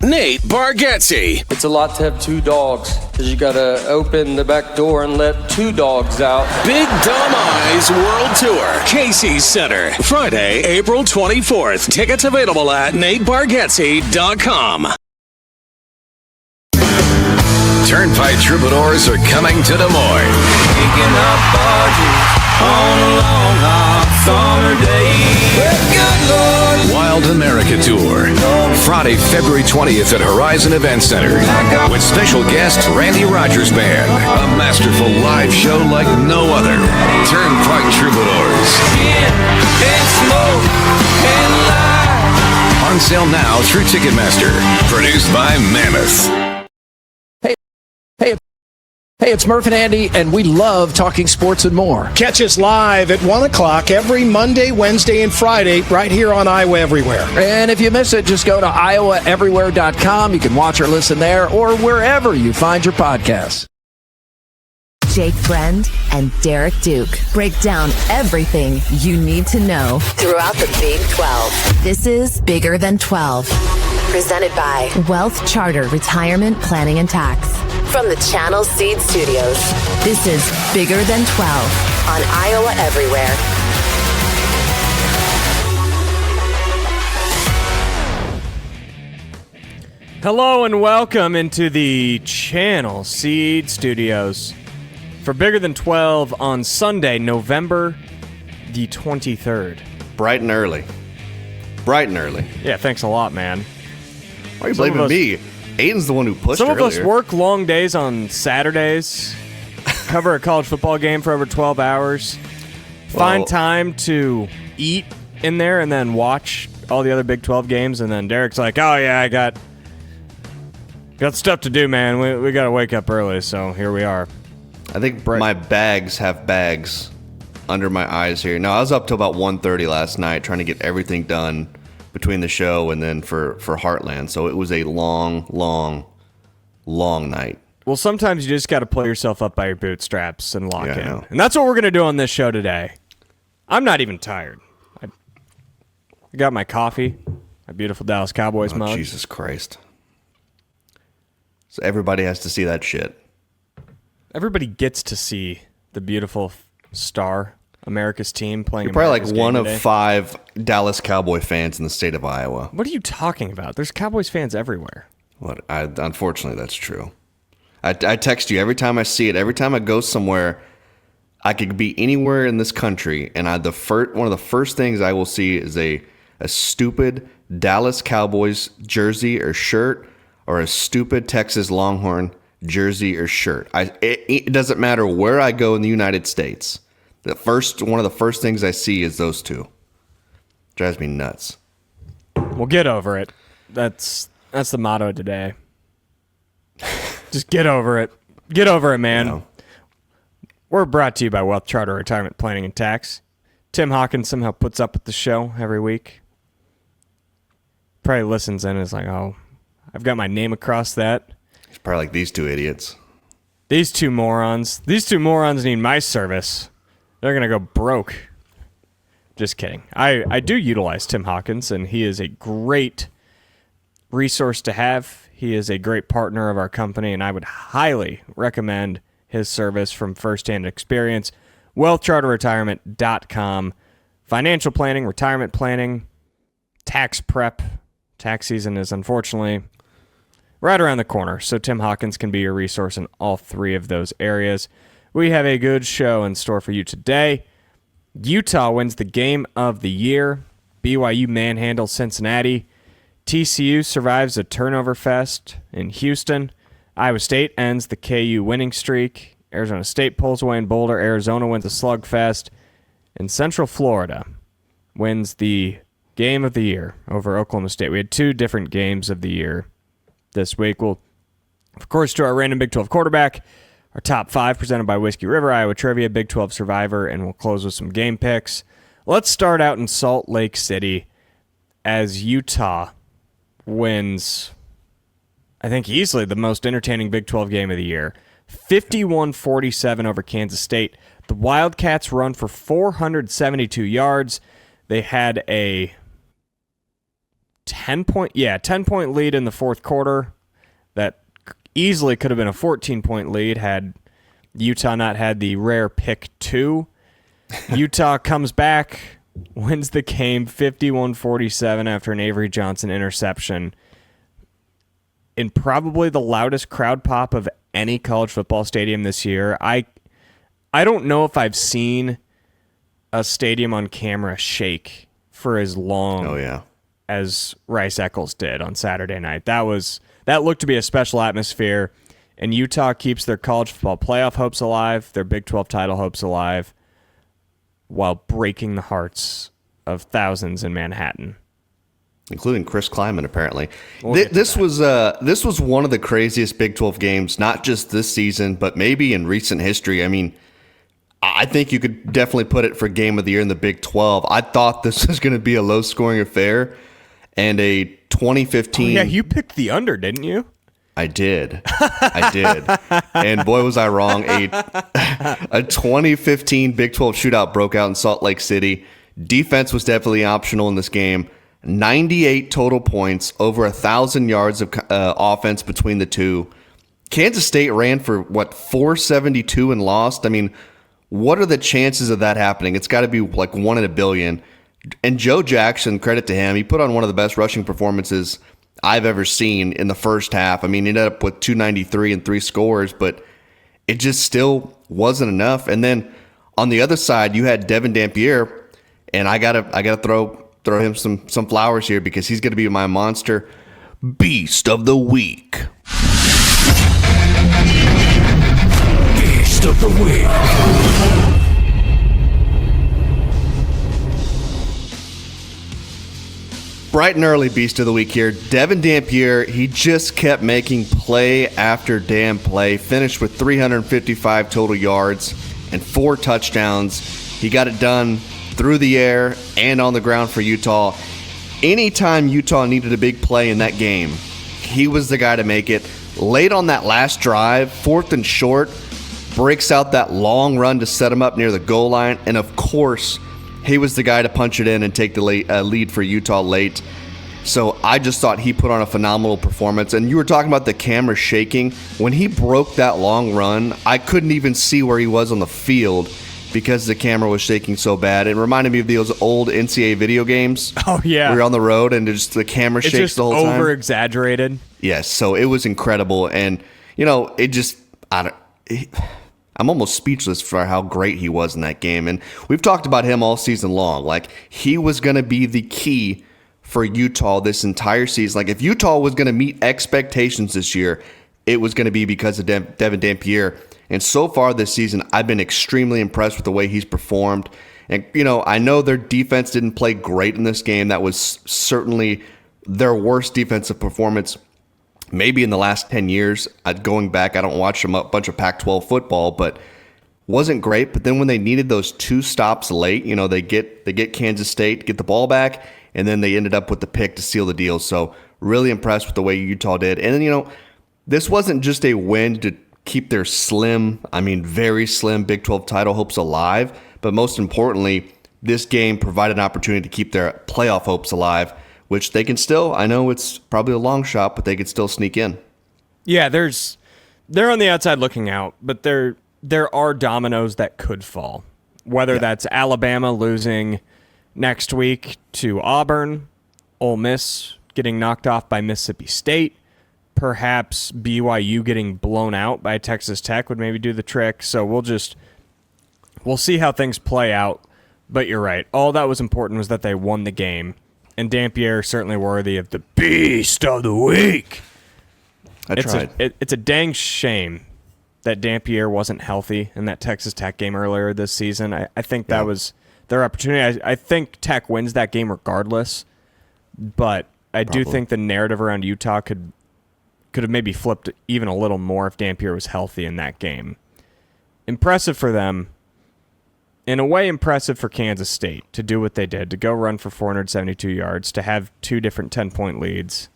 Nate Bargatze. It's a lot to have two dogs, because you got to open the back door and let two dogs out. Big Dumb Eyes World Tour, Casey's Center, Friday, April 24th. Tickets available at natebargatze.com. Turnpike troubadours are coming to Des Moines. Picking up barges on a long hot summer day. Good Lord. Wild America Tour. Friday, February 20th at Horizon Event Center. With special guest Randy Rogers Band. A masterful live show like no other. Turnpike Troubadours. Gin and smoke and light. On sale now through Ticketmaster. Produced by Mammoth. Hey, it's Murph and Andy, and we love talking sports and more. Catch us live at 1 o'clock every Monday, Wednesday, and Friday right here on Iowa Everywhere. And if you miss it, just go to iowaeverywhere.com. You can watch or listen there or wherever you find your podcasts. Jake Brend and Derek Duke break down everything you need to know throughout the Big 12. This is Bigger Than 12, presented by WealthCharter Retirement Planning and Tax. From the Channel Seed Studios, this is Bigger Than 12 on Iowa Everywhere. Hello and welcome into the Channel Seed Studios for Bigger Than 12 on Sunday, November the 23rd. Bright and early. Bright and early. Yeah, thanks a lot, man. Why are you blaming me? Aiden's the one who pushed Some of earlier. us work long days on Saturdays, cover a college football game for over 12 hours, find time to eat in there, and then watch all the other Big 12 games. And then Derek's like, oh, yeah, I got stuff to do, man. We got to wake up early, so here we are. I think my bags have bags under my eyes here. No, I was up till about 1:30 last night trying to get everything done between the show and then for Heartland. So it was a long night. Well, sometimes you just got to pull yourself up by your bootstraps and lock in. And that's what we're going to do on this show today. I'm not even tired. I got my coffee, my beautiful Dallas Cowboys mug. Jesus Christ. So everybody has to see that shit. Everybody gets to see the beautiful star, America's team playing. You're probably America's like one of today. 5 Dallas Cowboy fans in the state of Iowa. What are you talking about? There's Cowboys fans everywhere. Unfortunately, that's true. I text you every time I see it. Every time I go somewhere, I could be anywhere in this country, and one of the first things I will see is a stupid Dallas Cowboys jersey or shirt, or a stupid Texas Longhorn jersey or shirt. It doesn't matter where I go in the United States. One of the first things I see is those two. Drives me nuts. Well, get over it. That's the motto today. Just get over it. Get over it, man. No. We're brought to you by WealthCharter Retirement Planning and Tax. Tim Hawkins somehow puts up with the show every week. Probably listens in and is like, oh, I've got my name across that. It's probably like these two idiots. These two morons need my service. They're going to go broke. Just kidding. I do utilize Tim Hawkins, and he is a great resource to have. He is a great partner of our company, and I would highly recommend his service from firsthand experience. WealthCharterRetirement.com. Financial planning, retirement planning, tax prep. Tax season is unfortunately right around the corner, so Tim Hawkins can be your resource in all 3 of those areas. We have a good show in store for you today. Utah wins the game of the year. BYU manhandles Cincinnati. TCU survives a turnover fest in Houston. Iowa State ends the KU winning streak. Arizona State pulls away in Boulder. Arizona wins a slugfest. And Central Florida wins the game of the year over Oklahoma State. We had 2 different games of the year this week. We'll, of course, do our random Big 12 quarterback, our top 5 presented by Whiskey River, Iowa Trivia, Big 12 Survivor, and we'll close with some game picks. Let's start out in Salt Lake City as Utah wins, I think, easily the most entertaining Big 12 game of the year. 51-47 over Kansas State. The Wildcats run for 472 yards. They had a 10-point lead in the fourth quarter. That easily could have been a 14-point lead had Utah not had the rare pick 2. Utah comes back, wins the game 51-47 after an Avery Johnson interception in probably the loudest crowd pop of any college football stadium this year. I don't know if I've seen a stadium on camera shake for as long as Rice-Eccles did on Saturday night. That looked to be a special atmosphere, and Utah keeps their college football playoff hopes alive, their Big 12 title hopes alive, while breaking the hearts of thousands in Manhattan, including Chris Kleiman. Apparently, this was one of the craziest Big 12 games, not just this season, but maybe in recent history. I mean, I think you could definitely put it for Game of the Year in the Big 12. I thought this was going to be a low-scoring affair, and a 2015. Oh, yeah, you picked the under, didn't you? I did. And boy, was I wrong. A 2015 Big 12 shootout broke out in Salt Lake City. Defense was definitely optional in this game. 98 total points, over 1,000 yards of offense between the two. Kansas State ran for, 472 and lost? I mean, what are the chances of that happening? It's got to be like 1 in a billion. And Joe Jackson, credit to him, he put on one of the best rushing performances I've ever seen in the first half. I mean, he ended up with 293 and 3 scores, but it just still wasn't enough. And then on the other side, you had Devin Dampier, and I gotta throw him some flowers here because he's gonna be my monster beast of the week. Beast of the week. Bright and early beast of the week here. Devin Dampier, he just kept making play after damn play. Finished with 355 total yards and 4 touchdowns. He got it done through the air and on the ground for Utah. Anytime Utah needed a big play in that game, he was the guy to make it. Late on that last drive, 4th and short, breaks out that long run to set him up near the goal line. And of course, he was the guy to punch it in and take the lead for Utah late. So I just thought he put on a phenomenal performance. And you were talking about the camera shaking. When he broke that long run, I couldn't even see where he was on the field because the camera was shaking so bad. It reminded me of those old NCAA video games. Oh, yeah. We were on the road and just the camera shakes the whole time. It's just over-exaggerated. Yes, so it was incredible. And, it just... I'm almost speechless for how great he was in that game. And we've talked about him all season long. Like, he was going to be the key for Utah this entire season. Like, if Utah was going to meet expectations this year, it was going to be because of Devin Dampier. And so far this season, I've been extremely impressed with the way he's performed. And, I know their defense didn't play great in this game. That was certainly their worst defensive performance maybe in the last 10 years. Going back, I don't watch a bunch of Pac-12 football, but wasn't great. But then when they needed those 2 stops late, they get Kansas State, get the ball back, and then they ended up with the pick to seal the deal. So really impressed with the way Utah did. And then, this wasn't just a win to keep their very slim Big 12 title hopes alive, but most importantly, this game provided an opportunity to keep their playoff hopes alive, which they can still, I know it's probably a long shot, but they could still sneak in. Yeah, they're on the outside looking out, but there are dominoes that could fall. Whether that's Alabama losing next week to Auburn, Ole Miss getting knocked off by Mississippi State, perhaps BYU getting blown out by Texas Tech would maybe do the trick. So we'll see how things play out. But you're right. All that was important was that they won the game. And Dampier certainly worthy of the beast of the week. It's a dang shame that Dampier wasn't healthy in that Texas Tech game earlier this season. I think that was their opportunity. I think Tech wins that game regardless, but I do think the narrative around Utah could have maybe flipped even a little more if Dampier was healthy in that game. Impressive for them. In a way, impressive for Kansas State to do what they did, to go run for 472 yards, to have 2 different 10-point leads.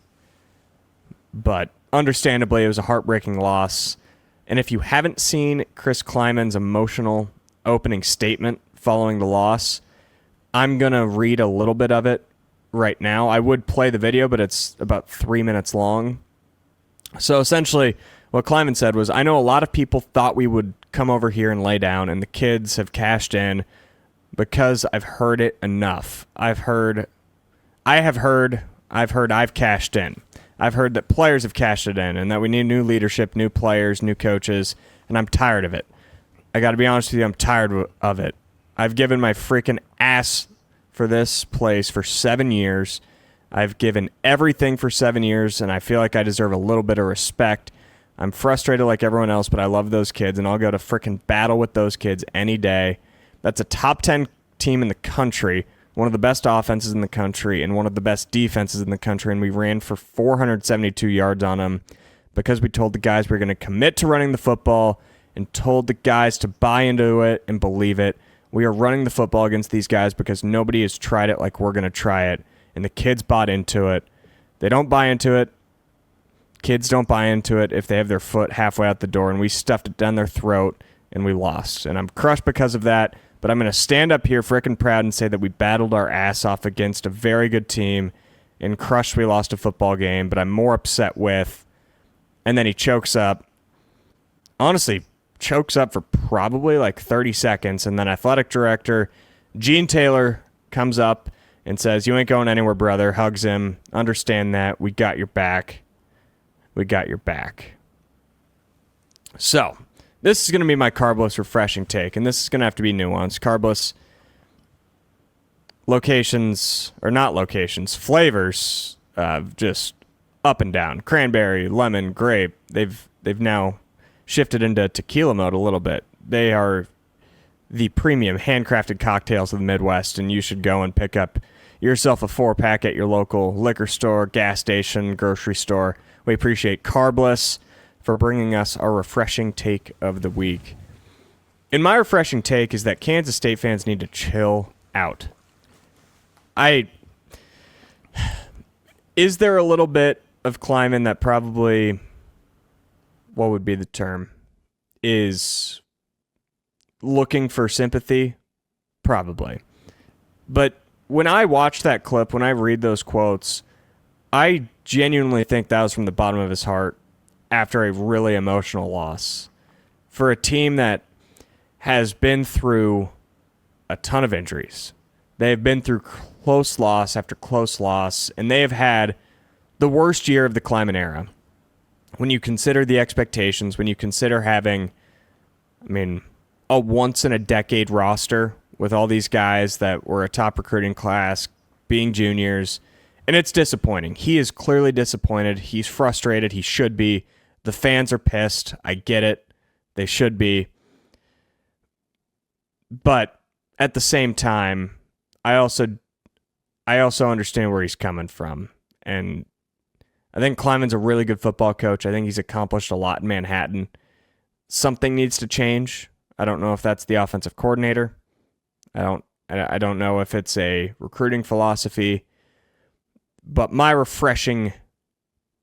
But understandably, it was a heartbreaking loss. And if you haven't seen Chris Kleiman's emotional opening statement following the loss, I'm going to read a little bit of it right now. I would play the video, but it's about 3 minutes long. So essentially, what Kleiman said was, I know a lot of people thought we would come over here and lay down, and the kids have cashed in because I've heard it enough. I've heard I've cashed in. I've heard that players have cashed it in, and that we need new leadership, new players, new coaches, and I'm tired of it. I got to be honest with you, I'm tired of it. I've given my freaking ass for this place for 7 years. I've given everything for 7 years, and I feel like I deserve a little bit of respect. I'm frustrated like everyone else, but I love those kids, and I'll go to freaking battle with those kids any day. That's a top 10 team in the country, one of the best offenses in the country, and one of the best defenses in the country, and we ran for 472 yards on them because we told the guys we were going to commit to running the football and told the guys to buy into it and believe it. We are running the football against these guys because nobody has tried it like we're going to try it, and the kids bought into it. They don't buy into it. Kids don't buy into it if they have their foot halfway out the door, and we stuffed it down their throat, and we lost. And I'm crushed because of that, but I'm going to stand up here frickin' proud and say that we battled our ass off against a very good team, and crushed we lost a football game, but I'm more upset with... And then he chokes up. Honestly, chokes up for probably like 30 seconds, and then athletic director Gene Taylor comes up and says, "You ain't going anywhere, brother." Hugs him. "Understand that. We got your back. We got your back." So, this is going to be my carbless refreshing take, and this is going to have to be nuanced. Carbless locations, or not locations, flavors, just up and down. Cranberry, lemon, grape. They've now shifted into tequila mode a little bit. They are the premium handcrafted cocktails of the Midwest, and you should go and pick up yourself a 4-pack at your local liquor store, gas station, grocery store. We appreciate Carbless for bringing us our refreshing take of the week. And my refreshing take is that Kansas State fans need to chill out. Is there a little bit of Kleiman that probably... what would be the term, is looking for sympathy? Probably. But when I watch that clip, when I read those quotes, I genuinely think that was from the bottom of his heart after a really emotional loss. For a team that has been through a ton of injuries. They have been through close loss after close loss, and they have had the worst year of the Kleiman era. When you consider the expectations, when you consider having, a once-in-a-decade roster with all these guys that were a top recruiting class, being juniors, and it's disappointing. He is clearly disappointed. He's frustrated. He should be. The fans are pissed. I get it. They should be. But at the same time, I also understand where he's coming from, and I think Kleiman's a really good football coach. I think he's accomplished a lot in Manhattan. Something needs to change. I don't know if that's the offensive coordinator. I don't know if it's a recruiting philosophy. But my refreshing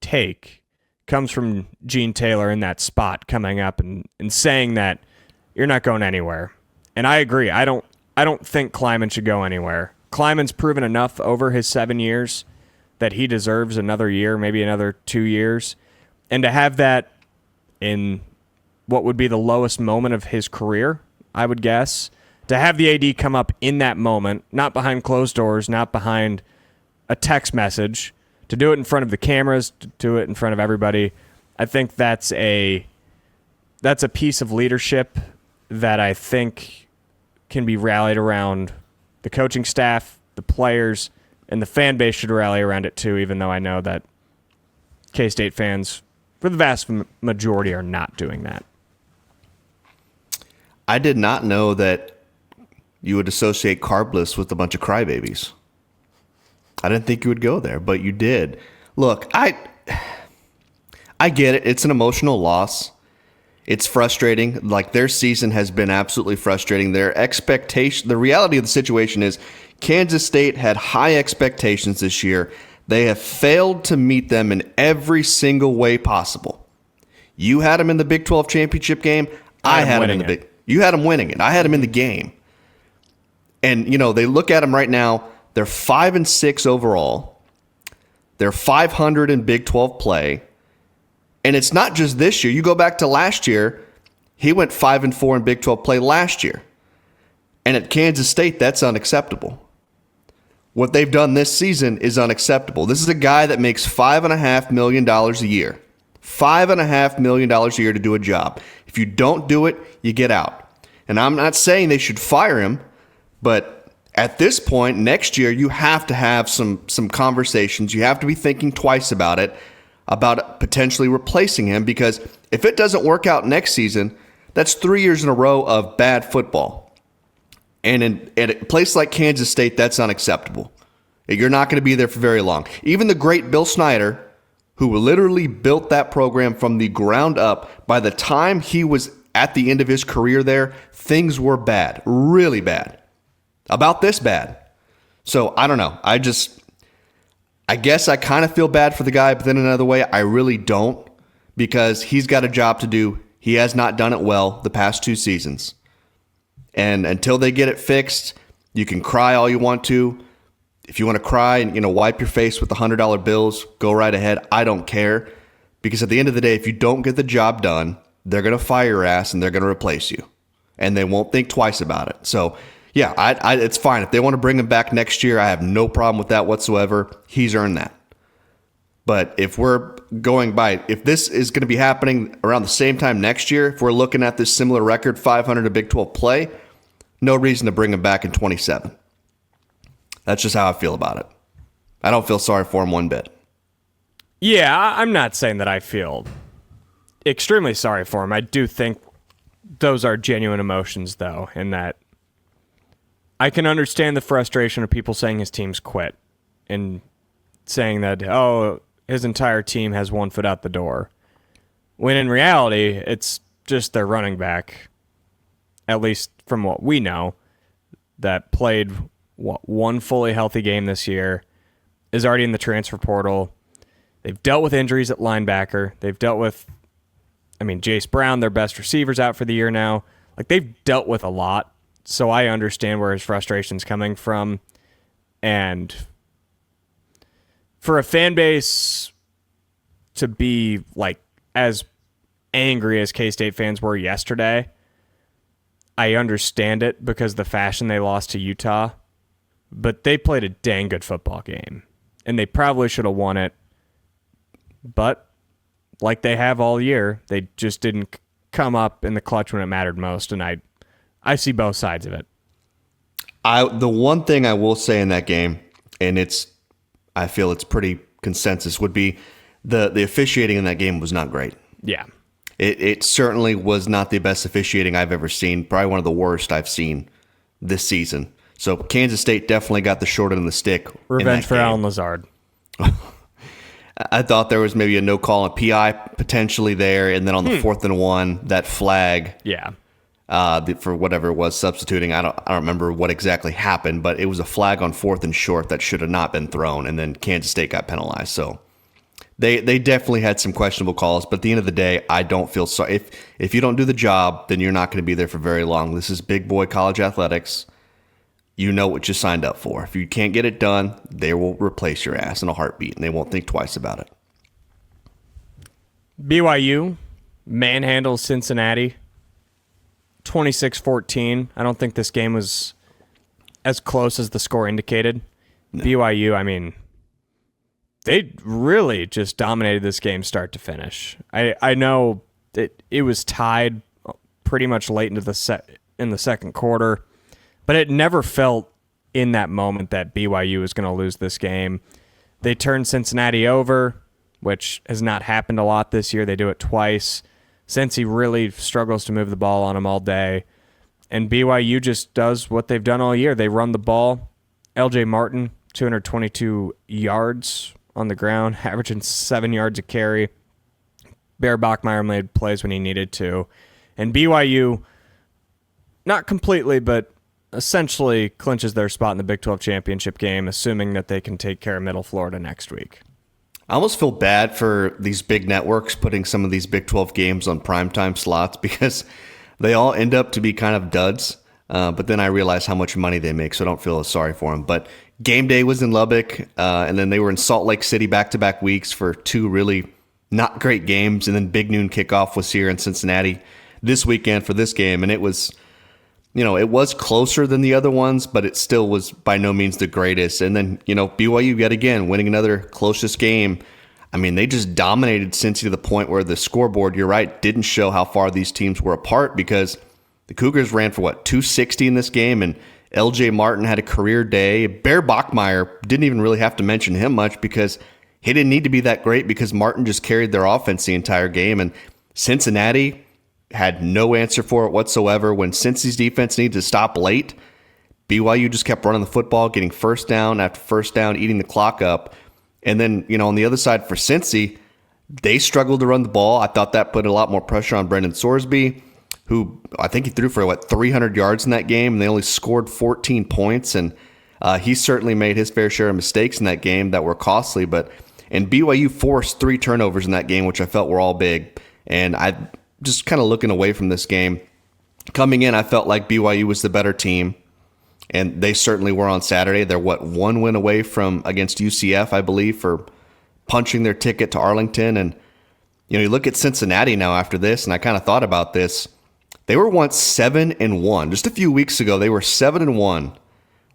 take comes from Gene Taylor in that spot coming up and saying that you're not going anywhere. And I agree. I don't think Kleiman should go anywhere. Kleiman's proven enough over his 7 years that he deserves another year, maybe another 2 years. And to have that in what would be the lowest moment of his career, I would guess, to have the AD come up in that moment, not behind closed doors, not behind a text message, to do it in front of the cameras, to do it in front of everybody, I think that's a piece of leadership that I think can be rallied around the coaching staff, the players, and the fan base should rally around it too, even though I know that K-State fans, for the vast majority, are not doing that. I did not know that you would associate Carbless with a bunch of crybabies. I didn't think you would go there, but you did. Look, I get it. It's an emotional loss. It's frustrating. Like, their season has been absolutely frustrating. Their expectation, the reality of the situation is Kansas State had high expectations this year. They have failed to meet them in every single way possible. You had them in the Big 12 championship game. I had them in the Big. You had them winning it. I had them in the game. And, they look at them right now. They're 5-6 overall. They're 500 in Big 12 play. And it's not just this year. You go back to last year, he went 5-4 in Big 12 play last year. And at Kansas State, that's unacceptable. What they've done this season is unacceptable. This is a guy that makes $5.5 million a year. $5.5 million a year to do a job. If you don't do it, you get out. And I'm not saying they should fire him, but at this point, next year, you have to have some conversations. You have to be thinking twice about it, about potentially replacing him, because if it doesn't work out next season, that's 3 years in a row of bad football. And at a place like Kansas State, that's unacceptable. You're not going to be there for very long. Even the great Bill Snyder, who literally built that program from the ground up, by the time he was at the end of his career there, things were bad, really bad, about this bad. So I don't know. I guess I kind of feel bad for the guy, but then another way, I really don't, because he's got a job to do. He has not done it well the past 2 seasons. And until they get it fixed, you can cry all you want to. If you want to cry and wipe your face with the $100 bills, go right ahead. I don't care, because at the end of the day, if you don't get the job done, they're going to fire your ass and they're going to replace you, and they won't think twice about it. So yeah, it's fine if they want to bring him back next year. I have no problem with that whatsoever. He's earned that. But if we're going by, if this is going to be happening around the same time next year, if we're looking at this similar record, 500 to Big 12 play, no reason to bring him back in 27. That's just how I feel about it. I don't feel sorry for him one bit. Yeah, I'm not saying that I feel extremely sorry for him. I do think those are genuine emotions, though, in that I can understand the frustration of people saying his team's quit and saying that, oh, his entire team has one foot out the door. When in reality, it's just their running back, at least from what we know, that played one fully healthy game this year, is already in the transfer portal. They've dealt with injuries at linebacker. They've dealt with, Jace Brown, their best receiver's out for the year now. Like, they've dealt with a lot, so I understand where his frustration's coming from. And for a fan base to be like as angry as K-State fans were yesterday, I understand it because of the fashion they lost to Utah, but they played a dang good football game, and they probably should have won it. But like they have all year, they just didn't come up in the clutch when it mattered most, and I see both sides of it. The one thing I will say in that game, and I feel it's pretty consensus, would be the officiating in that game was not great. Yeah. It certainly was not the best officiating I've ever seen. Probably one of the worst I've seen this season. So Kansas State definitely got the short end of the stick. Revenge for Alan Lazard. I thought there was maybe a no call on PI potentially there, and then on the 4th and 1, that flag. Yeah. For whatever it was, substituting. I don't remember what exactly happened, but it was a flag on 4th and short that should have not been thrown, and then Kansas State got penalized. So they definitely had some questionable calls, but at the end of the day, I don't feel sorry. If you don't do the job, then you're not going to be there for very long. This is big boy college athletics. You know what you signed up for. If you can't get it done, they will replace your ass in a heartbeat, and they won't think twice about it. BYU manhandles Cincinnati 26-14. I don't think this game was as close as the score indicated. No. BYU, they really just dominated this game start to finish. I know it was tied pretty much late into in the second quarter, but it never felt in that moment that BYU was going to lose this game. They turned Cincinnati over, which has not happened a lot this year. They do it twice. Cincy really struggles to move the ball on them all day. And BYU just does what they've done all year. They run the ball. LJ Martin, 222 yards on the ground, averaging 7 yards a carry. Bear Bachmeier made plays when he needed to. And BYU, not completely, but essentially clinches their spot in the Big 12 championship game, assuming that they can take care of Middle Florida next week. I almost feel bad for these big networks putting some of these Big 12 games on primetime slots because they all end up to be kind of duds. But then I realized how much money they make, so I don't feel as sorry for them. But game day was in Lubbock, and then they were in Salt Lake City back-to-back weeks for 2 really not great games, and then Big Noon kickoff was here in Cincinnati this weekend for this game, and it was, it was closer than the other ones, but it still was by no means the greatest. And then, BYU yet again winning another closest game. I mean, they just dominated Cincy to the point where the scoreboard, you're right, didn't show how far these teams were apart, because the Cougars ran for 260 in this game, and LJ Martin had a career day. Bear Bachmeier, didn't even really have to mention him much because he didn't need to be that great, because Martin just carried their offense the entire game. And Cincinnati had no answer for it whatsoever. When Cincy's defense needed to stop late, BYU just kept running the football, getting first down after first down, eating the clock up. And then, on the other side for Cincy, they struggled to run the ball. I thought that put a lot more pressure on Brendan Sorsby, who I think he threw for 300 yards in that game, and they only scored 14 points. And he certainly made his fair share of mistakes in that game that were costly. And BYU forced 3 turnovers in that game, which I felt were all big. And I just kind of looking away from this game. Coming in, I felt like BYU was the better team, and they certainly were on Saturday. They're 1 win away from against UCF, I believe, for punching their ticket to Arlington. And you look at Cincinnati now after this, and I kind of thought about this. They were once 7-1. Just a few weeks ago, they were 7-1.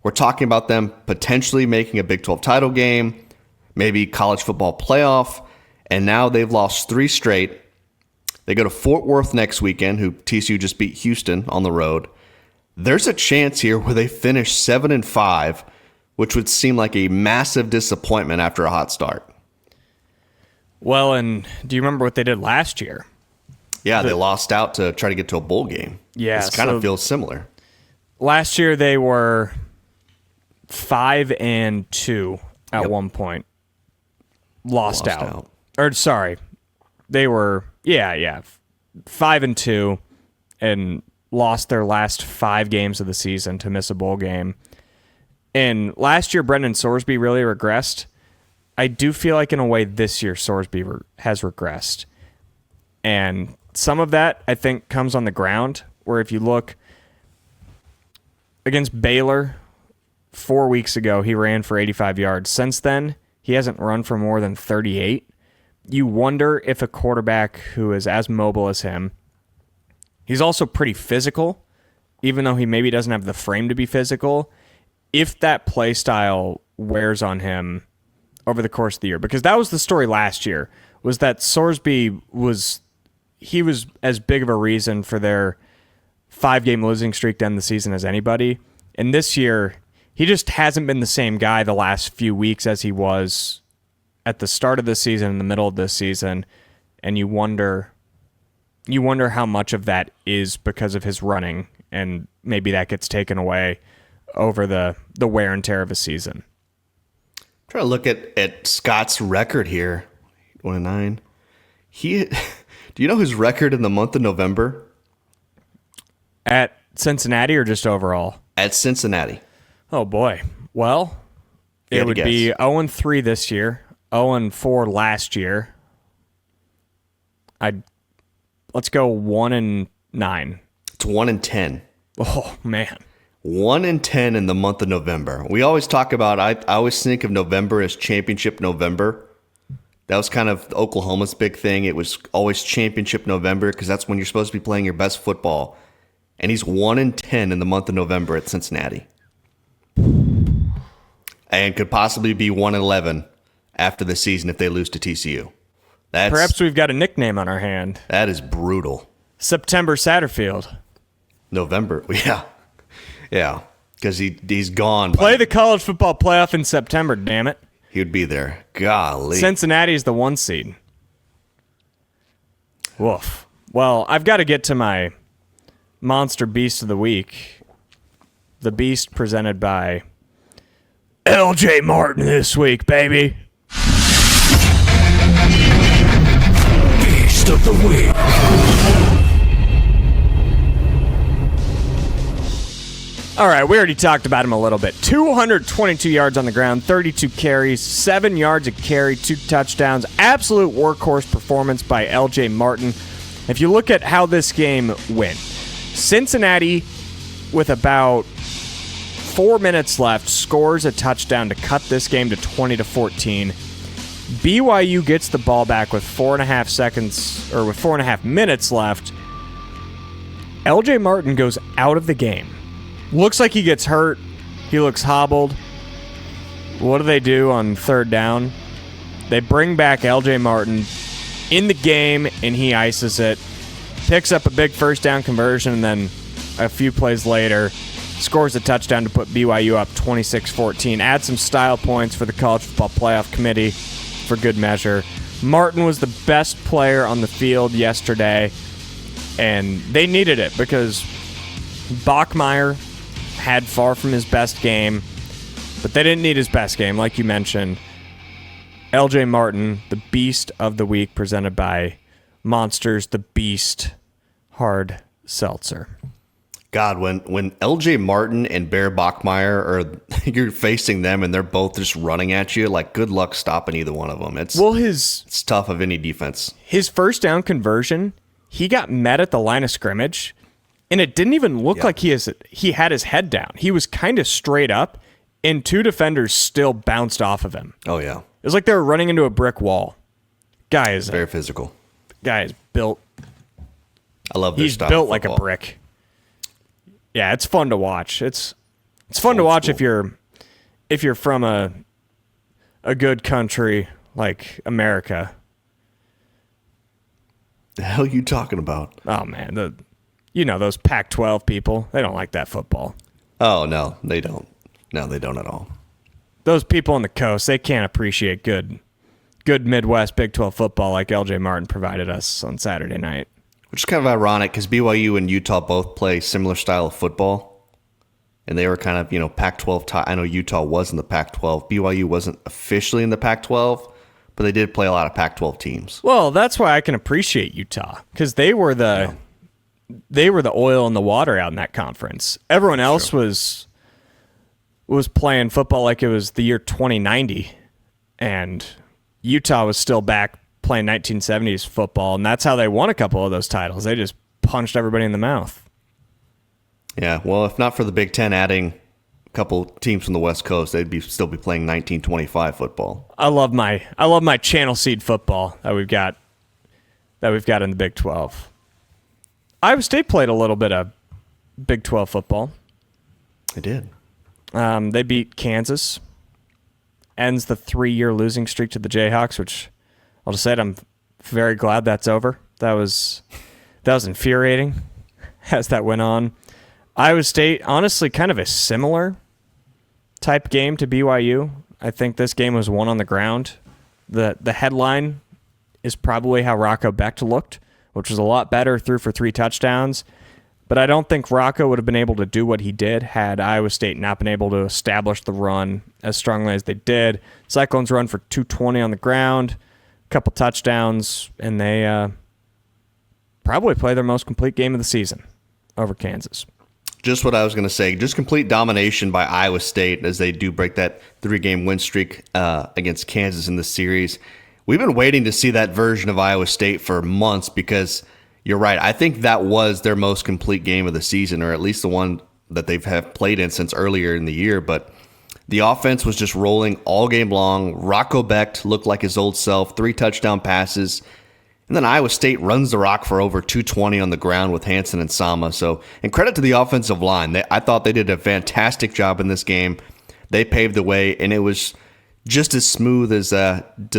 We're talking about them potentially making a Big 12 title game, maybe college football playoff, and now they've lost 3 straight. They go to Fort Worth next weekend, who TCU just beat Houston on the road. There's a chance here where they finish 7-5, which would seem like a massive disappointment after a hot start. Well, and do you remember what they did last year? Yeah, they lost out to try to get to a bowl game. Yeah. This kind of feels similar. Last year they were 5-2 at one point. Lost out. Or sorry, they were 5-2 and lost their last 5 games of the season to miss a bowl game. And last year Brendan Sorsby really regressed. I do feel like in a way this year Sorsby has regressed. And some of that I think comes on the ground, where if you look against Baylor 4 weeks ago, he ran for 85 yards. Since then, he hasn't run for more than 38. You wonder if a quarterback who is as mobile as him, he's also pretty physical, even though he maybe doesn't have the frame to be physical, if that play style wears on him over the course of the year. Because that was the story last year, was that Sorsby was as big of a reason for their 5-game losing streak to end the season as anybody. And this year, he just hasn't been the same guy the last few weeks as he was at the start of the season, in the middle of this season. And you wonder how much of that is because of his running, and maybe that gets taken away over the wear and tear of a season. I'm trying to look at Scott's record here. 1-9. Do you know his record in the month of November? At Cincinnati or just overall? At Cincinnati. Oh, boy. Well, it would be 0-3 this year, 0-4 last year. Let's go 1-9. It's 1-10. Oh, man. 1-10 in the month of November. We always talk about, I always think of November as championship November. That was kind of Oklahoma's big thing. It was always championship November because that's when you're supposed to be playing your best football. And he's 1-10 in the month of November at Cincinnati. And could possibly be 1-11 after the season if they lose to TCU. Perhaps we've got a nickname on our hand. That is brutal. September Satterfield. November, yeah. Yeah, because he's gone. Play the college football playoff in September, damn it. He would be there. Golly. Cincinnati is the 1 seed. Woof. Well, I've got to get to my Monster Beast of the Week. The Beast presented by LJ Martin this week, baby. Beast of the Week. All right, we already talked about him a little bit. 222 yards on the ground, 32 carries, 7 yards a carry, 2 touchdowns. Absolute workhorse performance by LJ Martin. If you look at how this game went, Cincinnati with about 4 minutes left, scores a touchdown to cut this game to 20-14. BYU gets the ball back with 4.5 minutes left. LJ Martin goes out of the game. Looks like he gets hurt. He looks hobbled. What do they do on third down? They bring back LJ Martin in the game, and he ices it. Picks up a big first down conversion, and then a few plays later, scores a touchdown to put BYU up 26-14. Add some style points for the College Football Playoff Committee for good measure. Martin was the best player on the field yesterday, and they needed it because Bachmeier had far from his best game, but they didn't need his best game, like you mentioned. LJ Martin, the Beast of the Week, presented by Monsters, the Beast Hard Seltzer. God, when LJ Martin and Bear Bachmeier are you're facing them and they're both just running at you, like good luck stopping either one of them. It's tough of any defense. His first down conversion, he got met at the line of scrimmage, and it didn't even look like he had his head down. He was kind of straight up, and two defenders still bounced off of him. Oh yeah, it was like they were running into a brick wall. Guy is very physical. Guy is built. I love this. He's built like a brick. Yeah, it's fun to watch. It's fun to watch if you're from a good country like America. The hell are you talking about? Oh man, those Pac-12 people, they don't like that football. Oh no, they don't. No, they don't at all. Those people on the coast, they can't appreciate good Midwest Big 12 football like LJ Martin provided us on Saturday night. Which is kind of ironic because BYU and Utah both play similar style of football. And they were kind of, Pac-12. I know Utah was in the Pac-12. BYU wasn't officially in the Pac-12, but they did play a lot of Pac-12 teams. Well, that's why I can appreciate Utah because they were the oil in the water out in that conference. Everyone else was playing football like it was the year 2090, and Utah was still back playing 1970s football, and that's how they won a couple of those titles. They just punched everybody in the mouth. Yeah, well, if not for the Big Ten adding a couple teams from the West Coast, they'd still be playing 1925 football. I love my channel seed football that we've got in the Big 12. Iowa State played a little bit of Big 12 football. They did. They beat Kansas. Ends the 3-year losing streak to the Jayhawks, which I'll just say I'm very glad that's over. That was infuriating as that went on. Iowa State, honestly, kind of a similar type game to BYU. I think this game was won on the ground. The headline is probably how Rocco Becht looked, which was a lot better, threw for 3 touchdowns. But I don't think Rocco would have been able to do what he did had Iowa State not been able to establish the run as strongly as they did. Cyclones run for 220 on the ground, a couple touchdowns, and they probably play their most complete game of the season over Kansas. Just what I was going to say. Just complete domination by Iowa State as they do break that 3-game win streak against Kansas in the series. We've been waiting to see that version of Iowa State for months because you're right. I think that was their most complete game of the season, or at least the one that they've have played in since earlier in the year. But the offense was just rolling all game long. Rocco Becht looked like his old self, 3 touchdown passes. And then Iowa State runs the rock for over 220 on the ground with Hansen and Sama. So, and credit to the offensive line. I thought they did a fantastic job in this game. They paved the way, and it was just as smooth as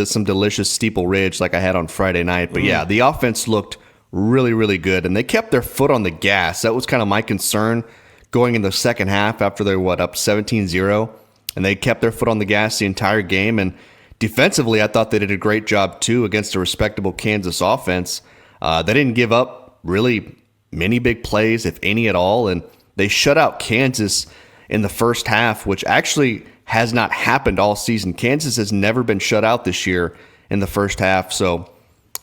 some delicious Steeple Ridge like I had on Friday night. But yeah, the offense looked really, really good, and they kept their foot on the gas. That was kind of my concern going in the second half after they were up 17-0, and they kept their foot on the gas the entire game. And defensively, I thought they did a great job too against a respectable Kansas offense. They didn't give up really many big plays, if any at all, and they shut out Kansas in the first half, which actually has not happened all season. Kansas has never been shut out this year in the first half, so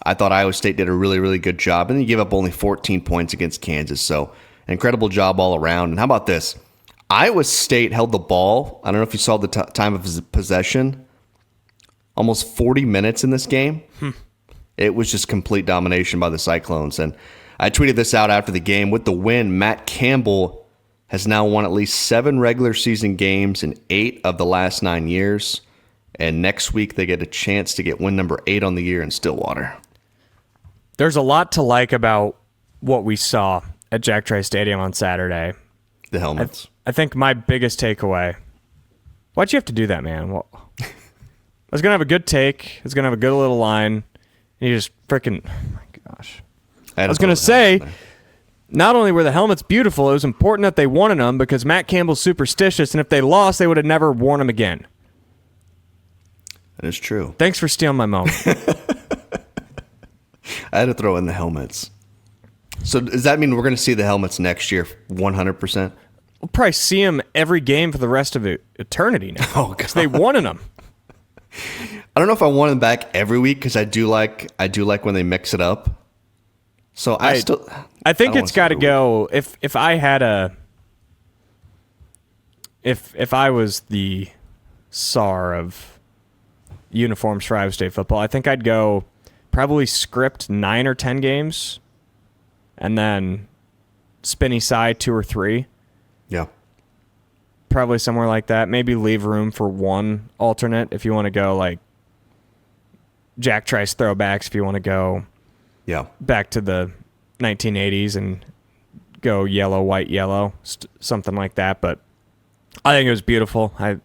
I thought Iowa State did a really, really good job, and they gave up only 14 points against Kansas, so incredible job all around. And how about this? Iowa State held the ball. I don't know if you saw the time of possession. Almost 40 minutes in this game. It was just complete domination by the Cyclones. And I tweeted this out after the game. With the win, Matt Campbell has now won at least 7 regular season games in 8 of the last 9 years. And next week, they get a chance to get win number 8 on the year in Stillwater. There's a lot to like about what we saw at Jack Trice Stadium on Saturday. The helmets. I think my biggest takeaway... Why'd you have to do that, man? Well, I was going to have a good take. I was going to have a good little line. And you just freaking... Oh, my gosh. I was going to say... Not only were the helmets beautiful, it was important that they wanted them because Matt Campbell's superstitious, and if they lost, they would have never worn them again. That is true. Thanks for stealing my moment. I had to throw in the helmets. So does that mean we're going to see the helmets next year 100%? We'll probably see them every game for the rest of eternity now. Oh, God. They wanted them. I don't know if I want them back every week because I do like when they mix it up. So I think it's got to go. If I had a, if I was the czar of uniforms for Iowa State football, I think I'd go probably script 9 or 10 games, and then spinny side 2 or 3. Yeah, probably somewhere like that. Maybe leave room for one alternate if you want to go like Jack Trice throwbacks. If you want to go. Yeah, back to the 1980s and go yellow, white, yellow, something like that. But I think it was beautiful. I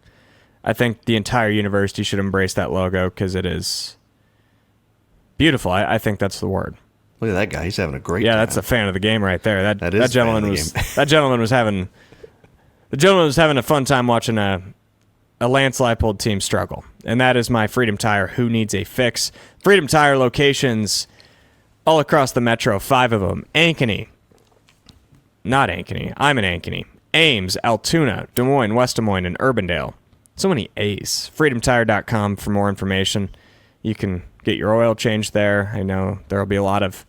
think the entire university should embrace that logo because it is beautiful. I think that's the word. Look at that guy. He's having a great time. Yeah, that's a fan of the game right there. That gentleman was having a fun time watching a Lance Leipold team struggle. And that is my Freedom Tire Who Needs a Fix. Freedom Tire locations all across the metro, 5 of them. Ankeny. Not Ankeny. I'm in Ankeny. Ames, Altoona, Des Moines, West Des Moines, and Urbandale. So many A's. FreedomTire.com for more information. You can get your oil changed there. I know there will be a lot of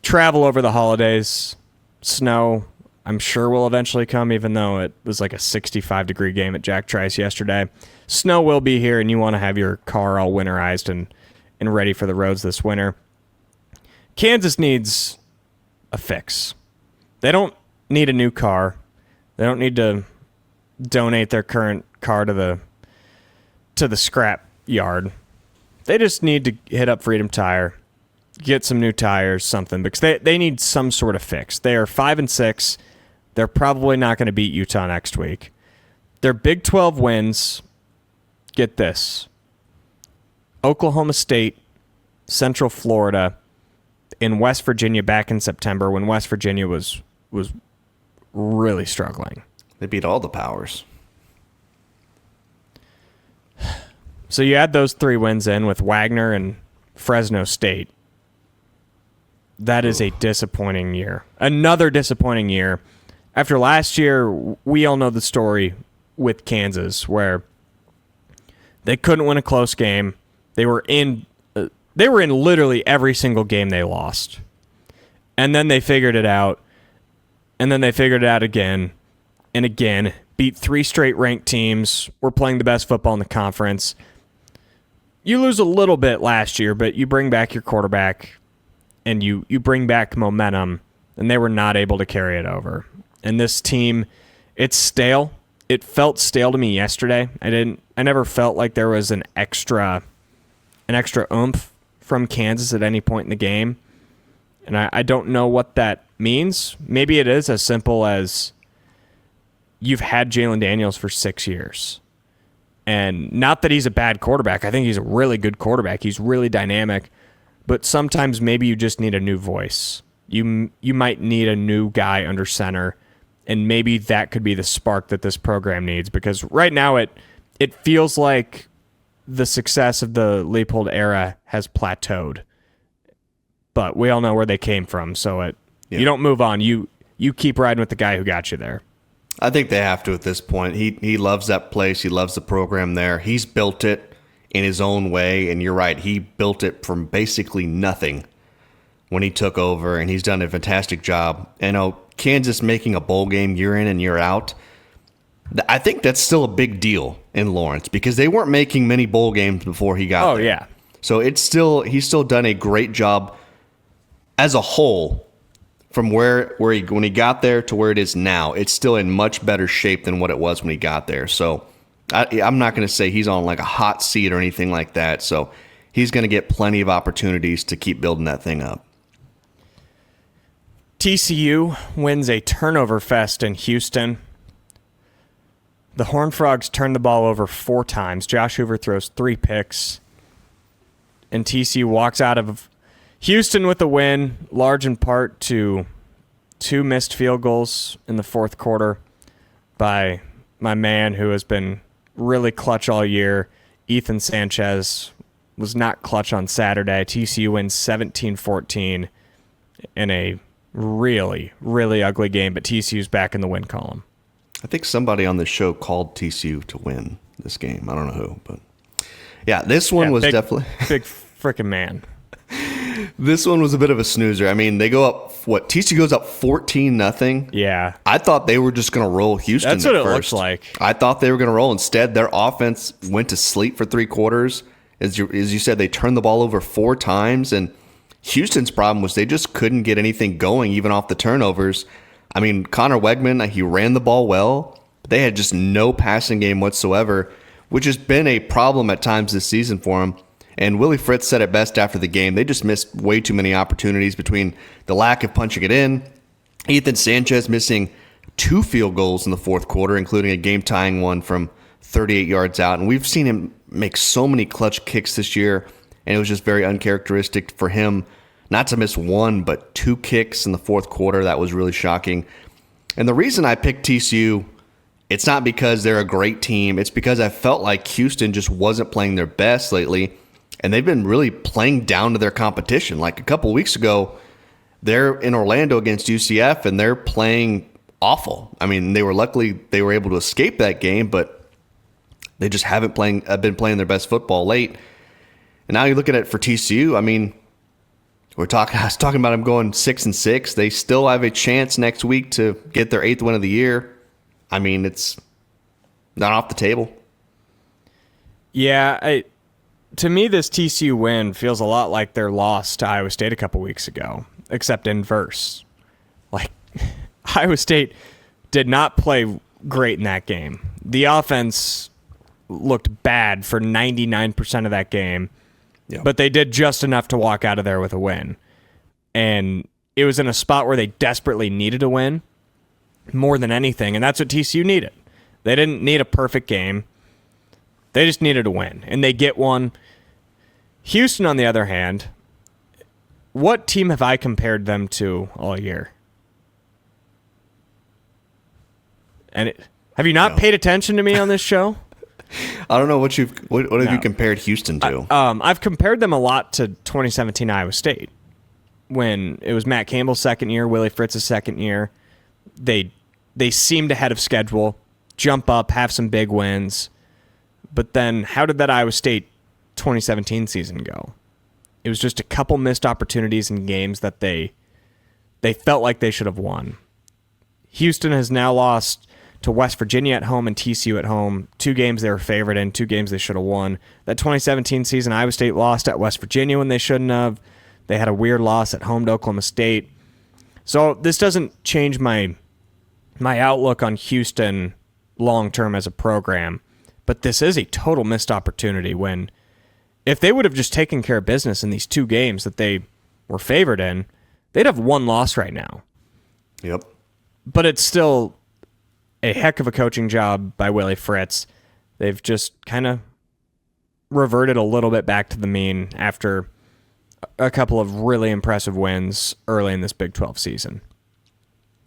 travel over the holidays. Snow, I'm sure, will eventually come, even though it was like a 65-degree game at Jack Trice yesterday. Snow will be here, and you want to have your car all winterized and ready for the roads this winter. Kansas needs a fix. They don't need a new car. They don't need to donate their current car to the scrap yard. They just need to hit up Freedom Tire, get some new tires, something, because they need some sort of fix. They are 5-6. They're probably not going to beat Utah next week. Their Big 12 wins, get this, Oklahoma State, Central Florida, in West Virginia back in September when West Virginia was really struggling. They beat all the powers. So you add those 3 wins in with Wagner and Fresno State. That is a disappointing year. Another disappointing year. After last year, we all know the story with Kansas where they couldn't win a close game. They were in literally every single game they lost. And then they figured it out. And then they figured it out again and again. Beat 3 straight ranked teams. Were playing the best football in the conference. You lose a little bit last year, but you bring back your quarterback and you bring back momentum, and they were not able to carry it over. And this team, it's stale. It felt stale to me yesterday. I never felt like there was an extra oomph from Kansas at any point in the game. And I don't know what that means. Maybe it is as simple as you've had Jalen Daniels for 6 years. And not that he's a bad quarterback. I think he's a really good quarterback. He's really dynamic. But sometimes maybe you just need a new voice. You might need a new guy under center. And maybe that could be the spark that this program needs. Because right now it feels like the success of the Leipold era has plateaued. But we all know where they came from. So you don't move on. You keep riding with the guy who got you there. I think they have to at this point. He loves that place. He loves the program there. He's built it in his own way, and you're right. He built it from basically nothing when he took over, and he's done a fantastic job. And Kansas making a bowl game year in and year out, I think that's still a big deal in Lawrence because they weren't making many bowl games before he got there. Yeah. So he's still done a great job as a whole from when he got there to where it is now, it's still in much better shape than what it was when he got there. So I'm not going to say he's on like a hot seat or anything like that. So he's going to get plenty of opportunities to keep building that thing up. TCU wins a turnover fest in Houston. The Horned Frogs turn the ball over 4 times. Josh Hoover throws 3 picks. And TCU walks out of Houston with a win, large in part to 2 missed field goals in the fourth quarter by my man who has been really clutch all year. Ethan Sanchez was not clutch on Saturday. TCU wins 17-14 in a really, really ugly game, but TCU's back in the win column. I think somebody on the show called TCU to win this game. I don't know who, but yeah, this one was definitely big freaking man. This one was a bit of a snoozer. I mean, they go up, TCU goes up 14-0. Yeah. I thought they were just going to roll Houston. That's what it first. looks like. I thought they were going to roll. Instead, their offense went to sleep for 3 quarters. As you said, they turned the ball over 4 times, and Houston's problem was they just couldn't get anything going, even off the turnovers. I mean, Connor Wegman, he ran the ball well, but they had just no passing game whatsoever, which has been a problem at times this season for him. And Willie Fritz said it best after the game. They just missed way too many opportunities between the lack of punching it in, Ethan Sanchez missing 2 field goals in the fourth quarter, including a game-tying one from 38 yards out. And we've seen him make so many clutch kicks this year, and it was just very uncharacteristic for him not to miss 1, but 2 kicks in the fourth quarter. That was really shocking. And the reason I picked TCU, it's not because they're a great team. It's because I felt like Houston just wasn't playing their best lately, and they've been really playing down to their competition. Like a couple weeks ago, they're in Orlando against UCF, and they're playing awful. I mean, they were able to escape that game, but they just haven't been playing their best football late. And now you look at it for TCU. I mean, I was talking about them going 6-6. They still have a chance next week to get their 8th win of the year. I mean, it's not off the table. Yeah, to me, this TCU win feels a lot like their loss to Iowa State a couple weeks ago, except inverse. Like, Iowa State did not play great in that game. The offense looked bad for 99% of that game, but they did just enough to walk out of there with a win. And it was in a spot where they desperately needed a win more than anything, and that's what TCU needed. They didn't need a perfect game. They just needed a win, and they get one. Houston, on the other hand, what team have I compared them to all year? And have you not paid attention to me on this show? I don't know what have you compared Houston to? I've compared them a lot to 2017 Iowa State, when it was Matt Campbell's second year, Willie Fritz's second year. They seemed ahead of schedule, jump up, have some big wins. But then how did that Iowa State 2017 season go? It was just a couple missed opportunities in games that they felt like they should have won. Houston has now lost to West Virginia at home and TCU at home. 2 games they were favored in, 2 games they should have won. That 2017 season, Iowa State lost at West Virginia when they shouldn't have. They had a weird loss at home to Oklahoma State. So this doesn't change my outlook on Houston long-term as a program. But this is a total missed opportunity when, if they would have just taken care of business in these 2 games that they were favored in, they'd have 1 loss right now. Yep. But it's still a heck of a coaching job by Willie Fritz. They've just kind of reverted a little bit back to the mean after a couple of really impressive wins early in this Big 12 season.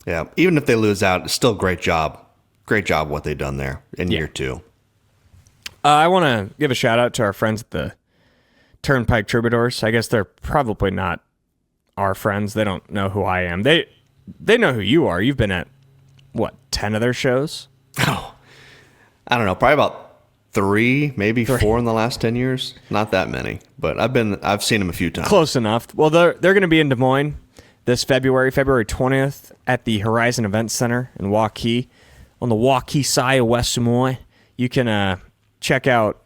Yeah, even if they lose out, it's still a great job. Great job what they've done there in year 2. I want to give a shout out to our friends at the Turnpike Troubadours. I guess they're probably not our friends. They don't know who I am. They know who you are. You've been at, 10 of their shows? Oh, I don't know. Probably about 3, maybe 4 in the last 10 years. Not that many, but I've seen them a few times. Close enough. Well, they're going to be in Des Moines this February 20th, at the Horizon Events Center in Waukee, on the Waukee side of West Des Moines. You can check out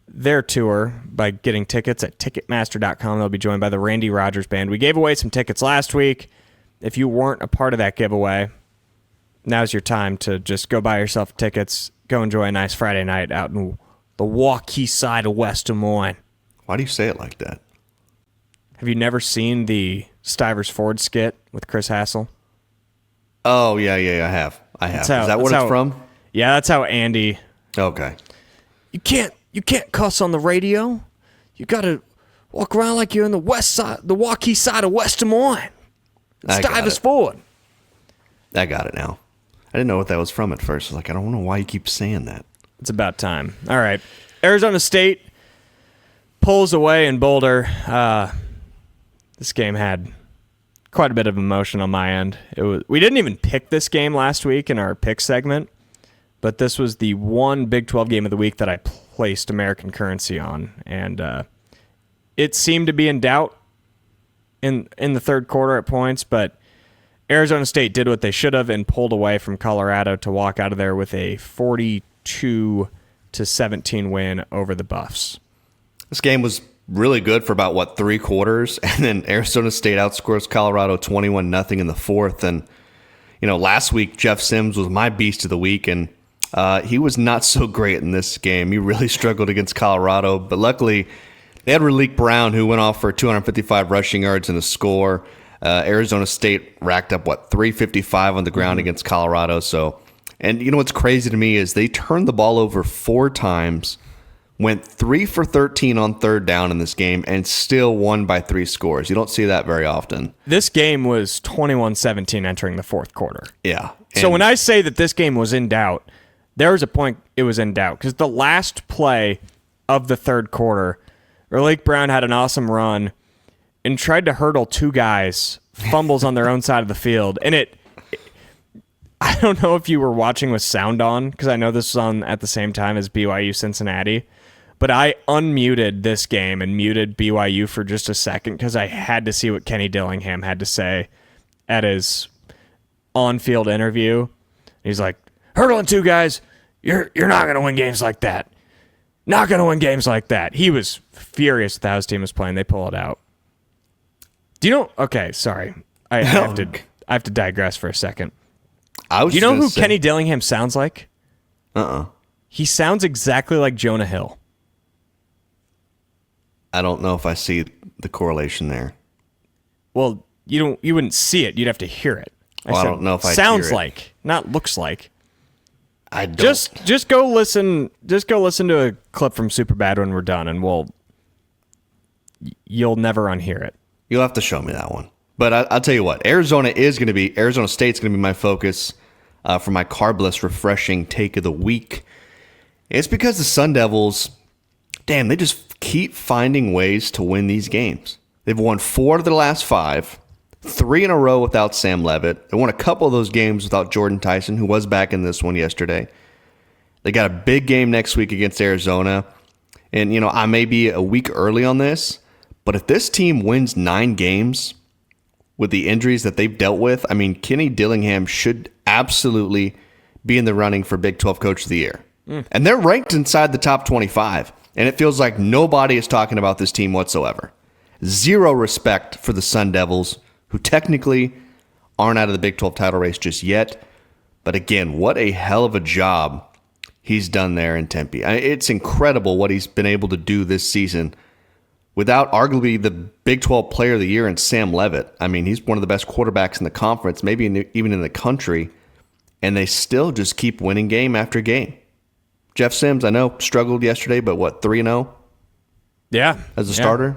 their tour by getting tickets at Ticketmaster.com. They'll be joined by the Randy Rogers Band. We gave away some tickets last week. if you weren't a part of that giveaway, now's your time to just go buy yourself tickets, go enjoy a nice Friday night out in the Waukee side of West Des Moines. Why do you say it like that? Have you never seen the Stivers Ford skit with Chris Hassel? Oh, yeah, I have. Is that what it's from? Yeah, that's how Andy... Okay. You can't cuss on the radio. You got to walk around like you're in the west side, the Waukee side of West Des Moines. Stivers Ford. I got it now. I didn't know what that was from at first. I was like, I don't know why you keep saying that. It's about time. All right. Arizona State pulls away in Boulder. This game had quite a bit of emotion on my end. We didn't even pick this game last week in our pick segment, but this was the one Big 12 game of the week that I placed American currency on, and it seemed to be in doubt in the third quarter at points, but Arizona State did what they should have and pulled away from Colorado to walk out of there with a 42-17 win over the Buffs. This game was really good for about, 3 quarters, and then Arizona State outscores Colorado 21-0 in the fourth. And, last week Jeff Sims was my beast of the week, and he was not so great in this game. He really struggled against Colorado, but luckily they had Raleek Brown, who went off for 255 rushing yards and a score. Arizona State racked up, 355 on the ground against Colorado. So, and what's crazy to me is they turned the ball over 4 times, went 3 for 13 on third down in this game, and still won by 3 scores. You don't see that very often. This game was 21-17 entering the fourth quarter. Yeah. So when I say that this game was in doubt, there was a point it was in doubt, because the last play of the third quarter, Raleek Brown had an awesome run and tried to hurdle 2 guys, fumbles on their own side of the field. And I don't know if you were watching with sound on, because I know this was on at the same time as BYU Cincinnati, but I unmuted this game and muted BYU for just a second because I had to see what Kenny Dillingham had to say at his on-field interview. He's like, hurdling 2 guys, you're not going to win games like that. Not going to win games like that. He was furious with how his team was playing. They pull it out. Do you know? Okay, sorry. I have to digress for a second. Do you know who Kenny Dillingham sounds like? He sounds exactly like Jonah Hill. I don't know if I see the correlation there. Well, you wouldn't see it. You'd have to hear it. I don't know if I sounds hear it. like, not looks like. I don't. Just go listen. Just go listen to a clip from Superbad when we're done, and you'll never unhear it. You'll have to show me that one. But I'll tell you what, Arizona State's going to be my focus for my carbless, refreshing take of the week. It's because the Sun Devils, they just keep finding ways to win these games. They've won 4 of their last 5, 3 in a row without Sam Levitt. They won a couple of those games without Jordan Tyson, who was back in this one yesterday. They got a big game next week against Arizona. And, I may be a week early on this, but if this team wins 9 games with the injuries that they've dealt with, Kenny Dillingham should absolutely be in the running for Big 12 Coach of the Year. And they're ranked inside the top 25, and it feels like nobody is talking about this team whatsoever. Zero respect for the Sun Devils, who technically aren't out of the Big 12 title race just yet. But again, what a hell of a job he's done there in Tempe. It's incredible what he's been able to do this season without arguably the Big 12 Player of the Year in Sam Levitt. He's one of the best quarterbacks in the conference, maybe even in the country, and they still just keep winning game after game. Jeff Sims, I know, struggled yesterday, but 3-0? Yeah. As a starter?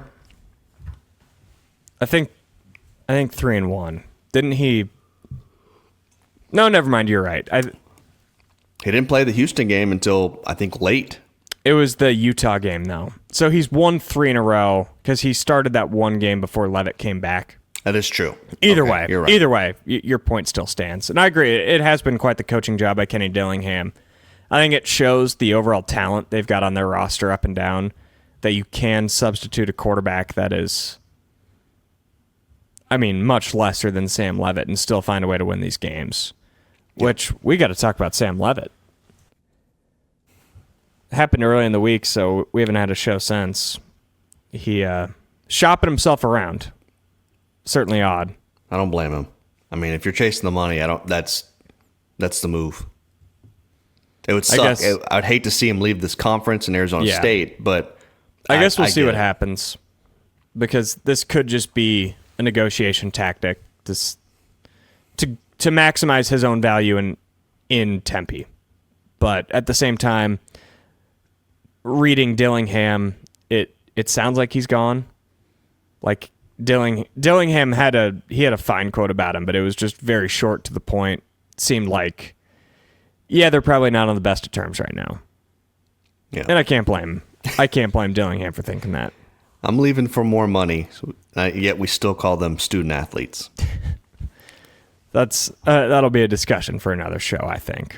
I think 3-1. Didn't he? No, never mind. You're right. He didn't play the Houston game until, I think, late. It was the Utah game, though. So he's won 3 in a row because he started that one game before Levitt came back. That is true. Either way, you're right. Either way, your point still stands. And I agree. It has been quite the coaching job by Kenny Dillingham. I think it shows the overall talent they've got on their roster up and down, that you can substitute a quarterback that is, much lesser than Sam Levitt and still find a way to win these games. Yep. Which, we got to talk about Sam Levitt. It happened early in the week, so we haven't had a show since. He shopping himself around. Certainly odd. I don't blame him. I mean, if you're chasing the money, that's the move. It would suck. I'd hate to see him leave this conference in Arizona State, but I guess we'll see what happens, because this could just be a negotiation tactic to maximize his own value in Tempe. But at the same time, reading Dillingham, it sounds like he's gone. Like Dillingham had a fine quote about him, but it was just very short to the point. It seemed like, they're probably not on the best of terms right now. Yeah. And I can't blame Dillingham for thinking that. I'm leaving for more money, yet we still call them student athletes. That'll be a discussion for another show, I think.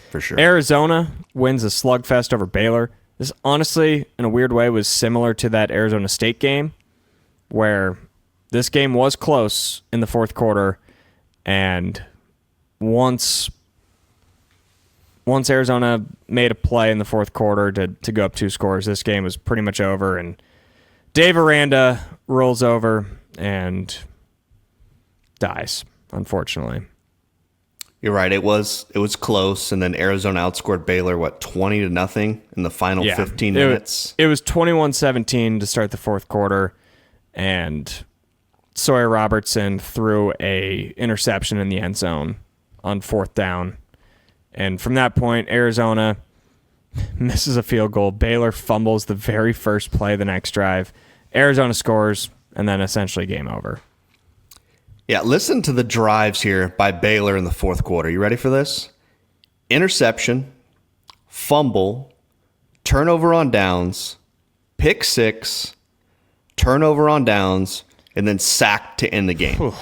For sure. Arizona wins a slugfest over Baylor. This, honestly, in a weird way, was similar to that Arizona State game, where this game was close in the fourth quarter, and once Arizona made a play in the fourth quarter to go up 2 scores, this game was pretty much over, and Dave Aranda rolls over and dies, unfortunately. You're right. It was close, and then Arizona outscored Baylor 20-0 in the final 15 minutes. It was 21-17 to start the fourth quarter, and Sawyer Robertson threw a interception in the end zone on 4th down. And from that point, Arizona misses a field goal. Baylor fumbles the very first play of the next drive. Arizona scores, and then essentially game over. Yeah, listen to the drives here by Baylor in the fourth quarter. You ready for this? Interception, fumble, turnover on downs, pick 6, turnover on downs, and then sack to end the game.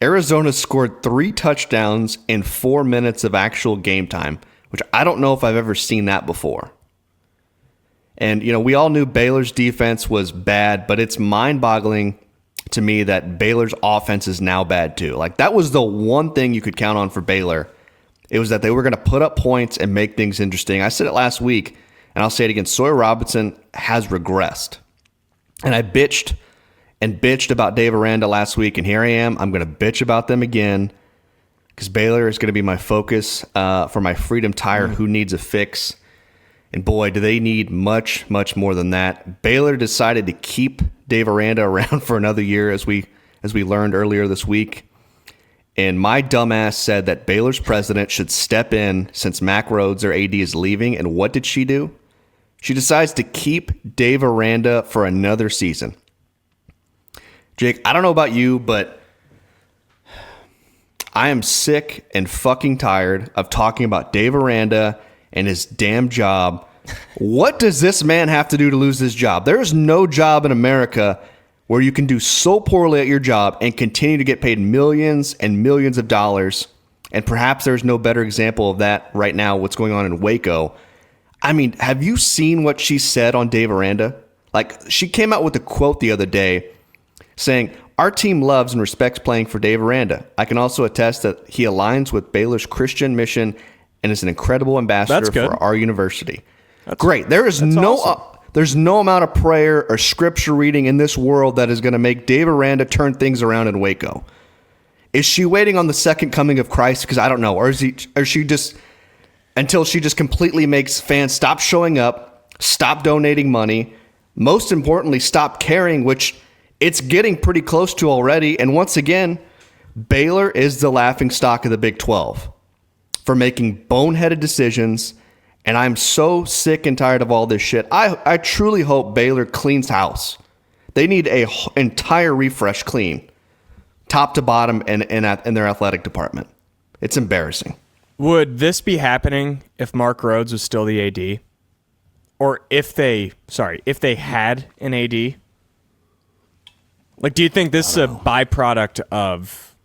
Arizona scored 3 touchdowns in 4 minutes of actual game time, which I don't know if I've ever seen that before. And, we all knew Baylor's defense was bad, but it's mind-boggling to me that Baylor's offense is now bad too. Like, that was the one thing you could count on for Baylor. It was that they were going to put up points and make things interesting. I said it last week, and I'll say it again. Sawyer Robertson has regressed. And I bitched about Dave Aranda last week, and here I am. I'm going to bitch about them again, because Baylor is going to be my focus for my Freedom Tire Who Needs a Fix. And boy, do they need much, much more than that. Baylor decided to keep Dave Aranda around for another year, as we learned earlier this week. And my dumbass said that Baylor's president should step in since Mack Rhodes, their AD, is leaving. And what did she do? She decides to keep Dave Aranda for another season. Jake, I don't know about you, but I am sick and fucking tired of talking about Dave Aranda and his damn job. What does this man have to do to lose his job? There is no job in America where you can do so poorly at your job and continue to get paid millions and millions of dollars. And perhaps there's no better example of that right now, what's going on in Waco. I mean, have you seen what she said on Dave Aranda? Like, she came out with a quote the other day saying, "Our team loves and respects playing for Dave Aranda. I can also attest that he aligns with Baylor's Christian mission and is an incredible ambassador for our university." Great. There's no amount of prayer or scripture reading in this world that is going to make Dave Aranda turn things around in Waco. Is she waiting on the second coming of Christ? Because I don't know. Or is she just until she just completely makes fans stop showing up, stop donating money, most importantly, stop caring, which it's getting pretty close to already. And once again, Baylor is the laughingstock of the Big 12 for making boneheaded decisions. And I'm so sick and tired of all this shit. I truly hope Baylor cleans house. They need a entire refresh clean, top to bottom, in their athletic department. It's embarrassing. Would this be happening if Mark Rhodes was still the AD? Or if they had an AD? Like, do you think this is a byproduct of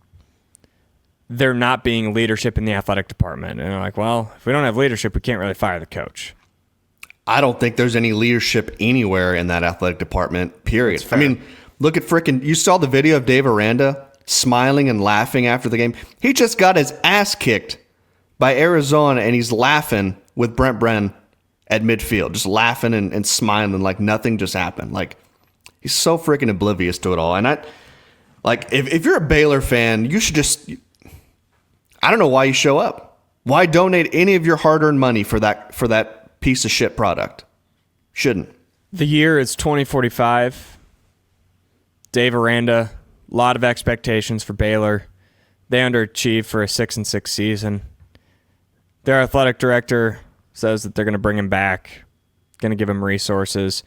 there not being leadership in the athletic department? And they're like, well, if we don't have leadership, we can't really fire the coach. I don't think there's any leadership anywhere in that athletic department, period. I mean, look at you saw the video of Dave Aranda smiling and laughing after the game. He just got his ass kicked by Arizona, and he's laughing with Brend at midfield, just laughing and smiling like nothing just happened. Like, he's so freaking oblivious to it all. And Like, if you're a Baylor fan, you should just... I don't know why you show up. Why donate any of your hard-earned money for that piece of shit product? Shouldn't. The year is 2045. Dave Aranda, a lot of expectations for Baylor. They underachieved for a 6-6 season. Their athletic director says that they're going to bring him back, going to give him resources.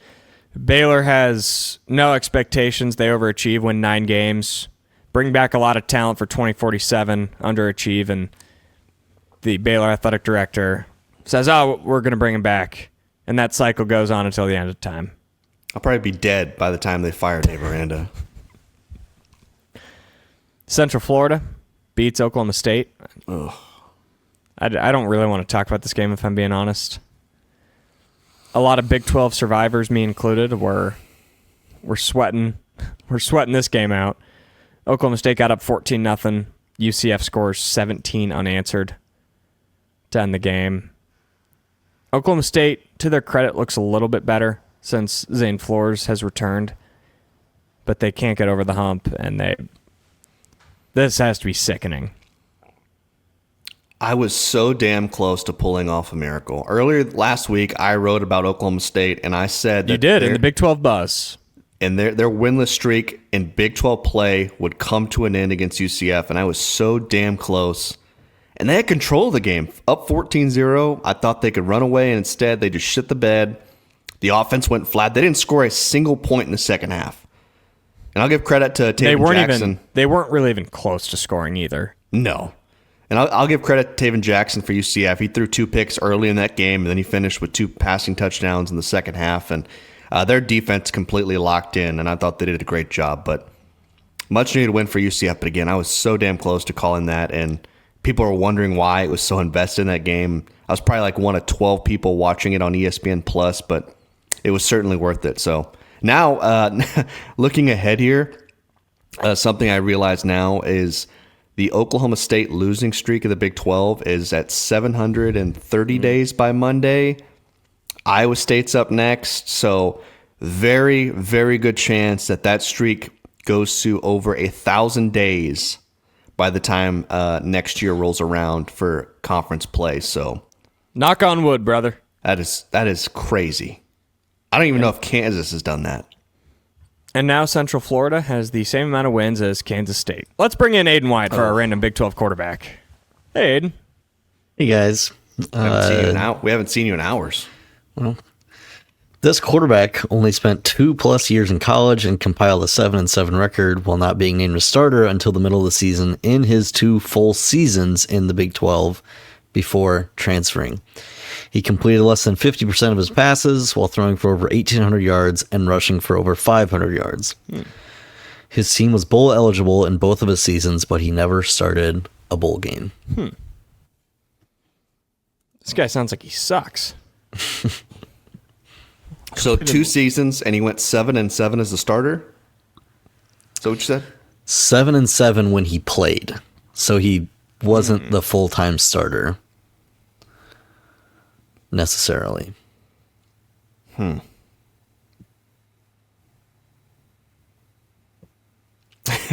Baylor has no expectations. They overachieve, win 9 games, bring back a lot of talent for 2047, underachieve, and the Baylor athletic director says, oh, we're going to bring him back. And that cycle goes on until the end of time. I'll probably be dead by the time they fire Dave Aranda. Central Florida beats Oklahoma State. Ugh. I don't really want to talk about this game if I'm being honest. A lot of Big 12 survivors, me included, we're sweating. We're sweating this game out. Oklahoma State got up 14-0. UCF scores 17 unanswered to end the game. Oklahoma State, to their credit, looks a little bit better since Zane Flores has returned, but they can't get over the hump, and this has to be sickening. I was so damn close to pulling off a miracle. Earlier last week, I wrote about Oklahoma State, and I said that you did in the Big 12 buzz. And their winless streak in Big 12 play would come to an end against UCF, and I was so damn close. And they had control of the game. Up 14-0, I thought they could run away, and instead they just shit the bed. The offense went flat. They didn't score a single point in the second half. And I'll give credit to Taven Jackson. They weren't really even close to scoring either. No. And I'll give credit to Taven Jackson for UCF. He threw 2 picks early in that game, and then he finished with 2 passing touchdowns in the second half. And their defense completely locked in, and I thought they did a great job. But much needed win for UCF. But again, I was so damn close to calling that, and people are wondering why it was so invested in that game. I was probably like one of 12 people watching it on ESPN Plus, but it was certainly worth it. So now, looking ahead here, something I realize now is the Oklahoma State losing streak of the Big 12 is at 730 days by Monday. Iowa State's up next, so very, very good chance that streak goes to over 1,000 days by the time next year rolls around for conference play. So, knock on wood, brother. That is crazy. I don't even know if Kansas has done that. And now Central Florida has the same amount of wins as Kansas State. Let's bring in Aiden White for our random Big 12 quarterback. Hey, Aiden. Hey, guys. We haven't seen you in hours. Well, this quarterback only spent 2+ years in college and compiled a 7-7 record while not being named a starter until the middle of the season in his 2 full seasons in the Big 12 before transferring. He completed less than 50% of his passes while throwing for over 1,800 yards and rushing for over 500 yards. His team was bowl eligible in both of his seasons, but he never started a bowl game. This guy sounds like he sucks. So 2 seasons, and he went 7-7 as a starter? Is that what you said? 7-7 when he played. So he wasn't the full-time starter. Necessarily.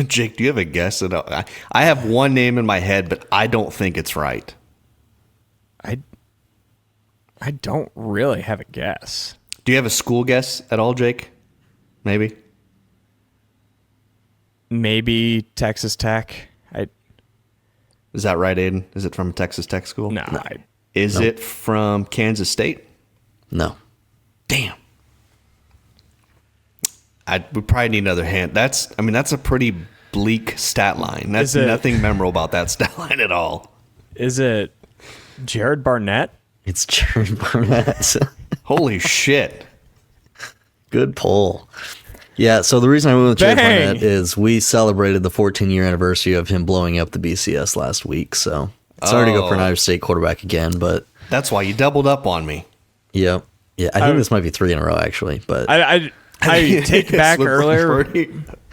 Jake, do you have a guess? I have one name in my head, but I don't think it's right. I don't really have a guess. Do you have a school guess at all, Jake? Maybe Texas Tech. Is that right, Aiden? Is it from Texas Tech school? No. Is it from Kansas State? No. Damn. We probably need another hint. That's a pretty bleak stat line. That's nothing memorable about that stat line at all. Is it Jared Barnett? It's Jared Barnett. Holy shit. Good pull. Yeah, so the reason I went with Jared Barnett is we celebrated the 14-year anniversary of him blowing up the BCS last week, so sorry to go for an Iowa State quarterback again, but... That's why you doubled up on me. Yep. Yeah, I think this might be 3 in a row, actually, but... I take back earlier.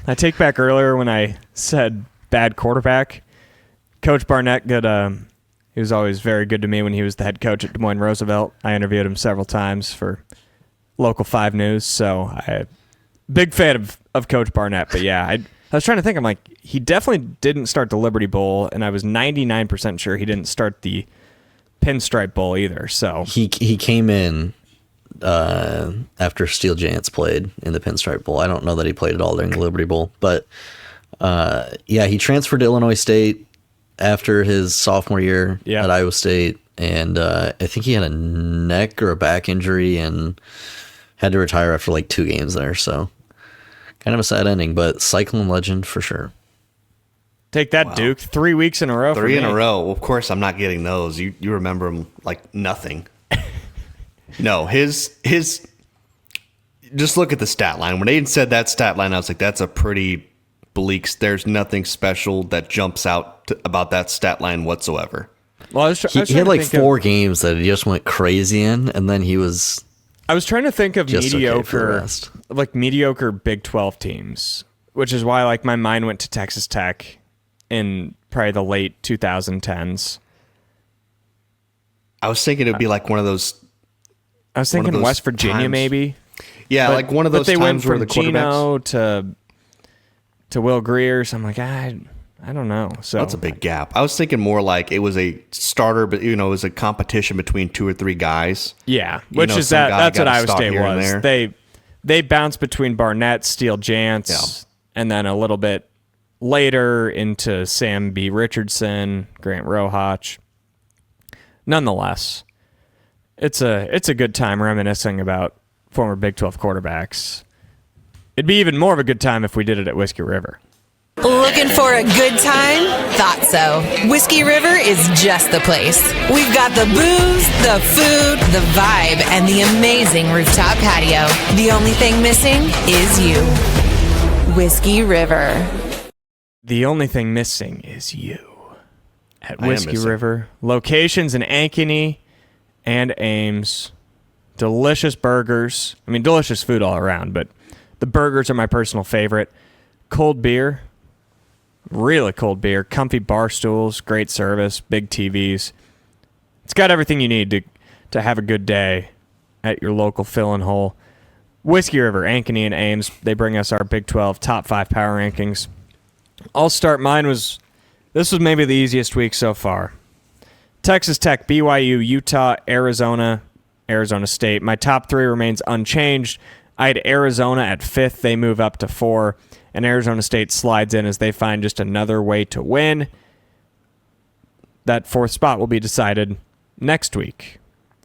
I take back earlier when I said bad quarterback. Coach Barnett, he was always very good to me when he was the head coach at Des Moines Roosevelt. I interviewed him several times for Local 5 News, so I'm a big fan of Coach Barnett. But yeah, I was trying to think. I'm like, he definitely didn't start the Liberty Bowl, and I was 99% sure he didn't start the Pinstripe Bowl either. So he came in after Steel Giants played in the Pinstripe Bowl. I don't know that he played at all during the Liberty Bowl, but he transferred to Illinois State after his sophomore year at Iowa State, and I think he had a neck or a back injury and had to retire after like 2 games there. So kind of a sad ending, but cycling legend for sure. Take that, wow. Duke. 3 weeks in a row. 3 in a row. Well, of course, I'm not getting those. You remember him like nothing. No, his. Just look at the stat line. When they said that stat line, I was like, that's a pretty bleak. There's nothing special that jumps out about that stat line whatsoever. Well, he had like 4 games that he just went crazy in, and then he was. I was trying to think of mediocre Big 12 teams, which is why like my mind went to Texas Tech in probably the late 2010s. I was thinking it would be like one of those. I was thinking West Virginia, times. Maybe. Yeah, like one of those times went where the Gino quarterbacks to Will Greer. So I'm like, I don't know. So that's a big gap. I was thinking more like it was a starter, but it was a competition between 2 or 3 guys. Yeah, that's what Iowa State was. They bounced between Barnett, Steele Jantz, and then a little bit later into Sam B. Richardson, Grant Rohach. Nonetheless, it's a good time reminiscing about former Big 12 quarterbacks. It'd be even more of a good time if we did it at Whiskey River. Looking for a good time? Thought so. Whiskey River is just the place. We've got the booze, the food, the vibe, and the amazing rooftop patio. The only thing missing is you. Whiskey River. The only thing missing is you. At Whiskey River. Locations in Ankeny and Ames. Delicious burgers. I mean, delicious food all around, but the burgers are my personal favorite. Cold beer. Really cold beer, comfy bar stools, great service, big TVs. It's got everything you need to have a good day at your local fill-in hole. Whiskey River, Ankeny, and Ames, they bring us our Big 12 top 5 power rankings. I'll start. This was maybe the easiest week so far. Texas Tech, BYU, Utah, Arizona State. My top 3 remains unchanged. I had Arizona at 5th. They move up to 4. And Arizona State slides in as they find just another way to win. That 4th spot will be decided next week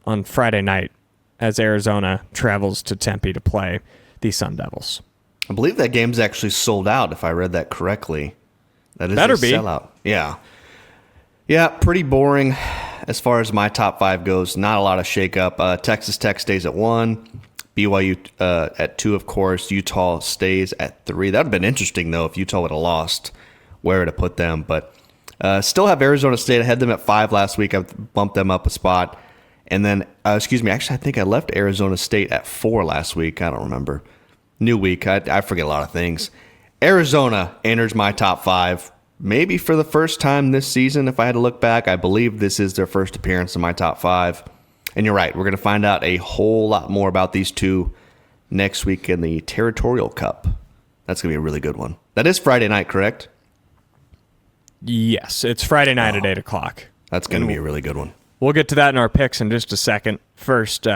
on Friday night as Arizona travels to Tempe to play the Sun Devils. I believe that game's actually sold out, if I read that correctly. That is Better a be. sellout. Yeah. Yeah, pretty boring as far as my top 5 goes. Not a lot of shakeup. Texas Tech stays at 1. BYU at 2, of course. Utah stays at 3. That would have been interesting, though, if Utah would have lost, where to put them. But still have Arizona State. I had them at 5 last week. I bumped them up a spot. And then, actually, I think I left Arizona State at 4 last week. I don't remember. New week. I forget a lot of things. Arizona enters my top 5. Maybe for the first time this season, if I had to look back. I believe this is their first appearance in my top 5. And you're right, we're going to find out a whole lot more about these two next week in the Territorial Cup. That's going to be a really good one. That is Friday night, correct? Yes, it's Friday night at 8 o'clock. That's going to be a really good one. We'll get to that in our picks in just a second. First,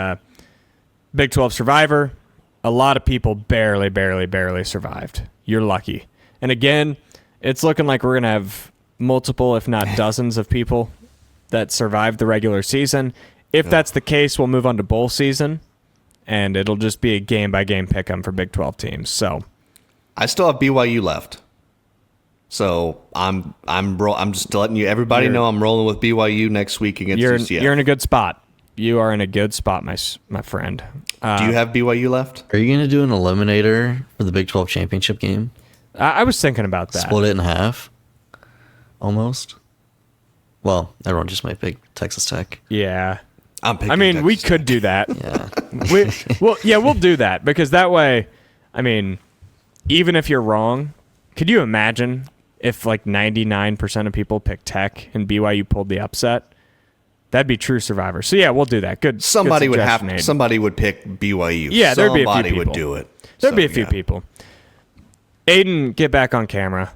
Big 12 Survivor. A lot of people barely survived. You're lucky. And again, it's looking like we're going to have multiple, if not dozens of people that survived the regular season. If that's the case, we'll move on to bowl season, and it'll just be a game-by-game pick-em for Big 12 teams. So, I still have BYU left, so I'm just letting everybody know I'm rolling with BYU next week against UCF. You're in a good spot. You are in a good spot, my friend. Do you have BYU left? Are you going to do an eliminator for the Big 12 championship game? I was thinking about that. Split it in half, almost. Well, everyone just might pick Texas Tech. Yeah. I'm picking we Texas could Tech. do that. Yeah. We'll do that because that way, even if you're wrong, could you imagine if like 99% of people pick Tech and BYU pulled the upset? That'd be true Survivor. So yeah, we'll do that. Good. Somebody good would pick BYU. Yeah, there'd be a few people. Somebody would do it. There'd be a few people. Aiden, get back on camera.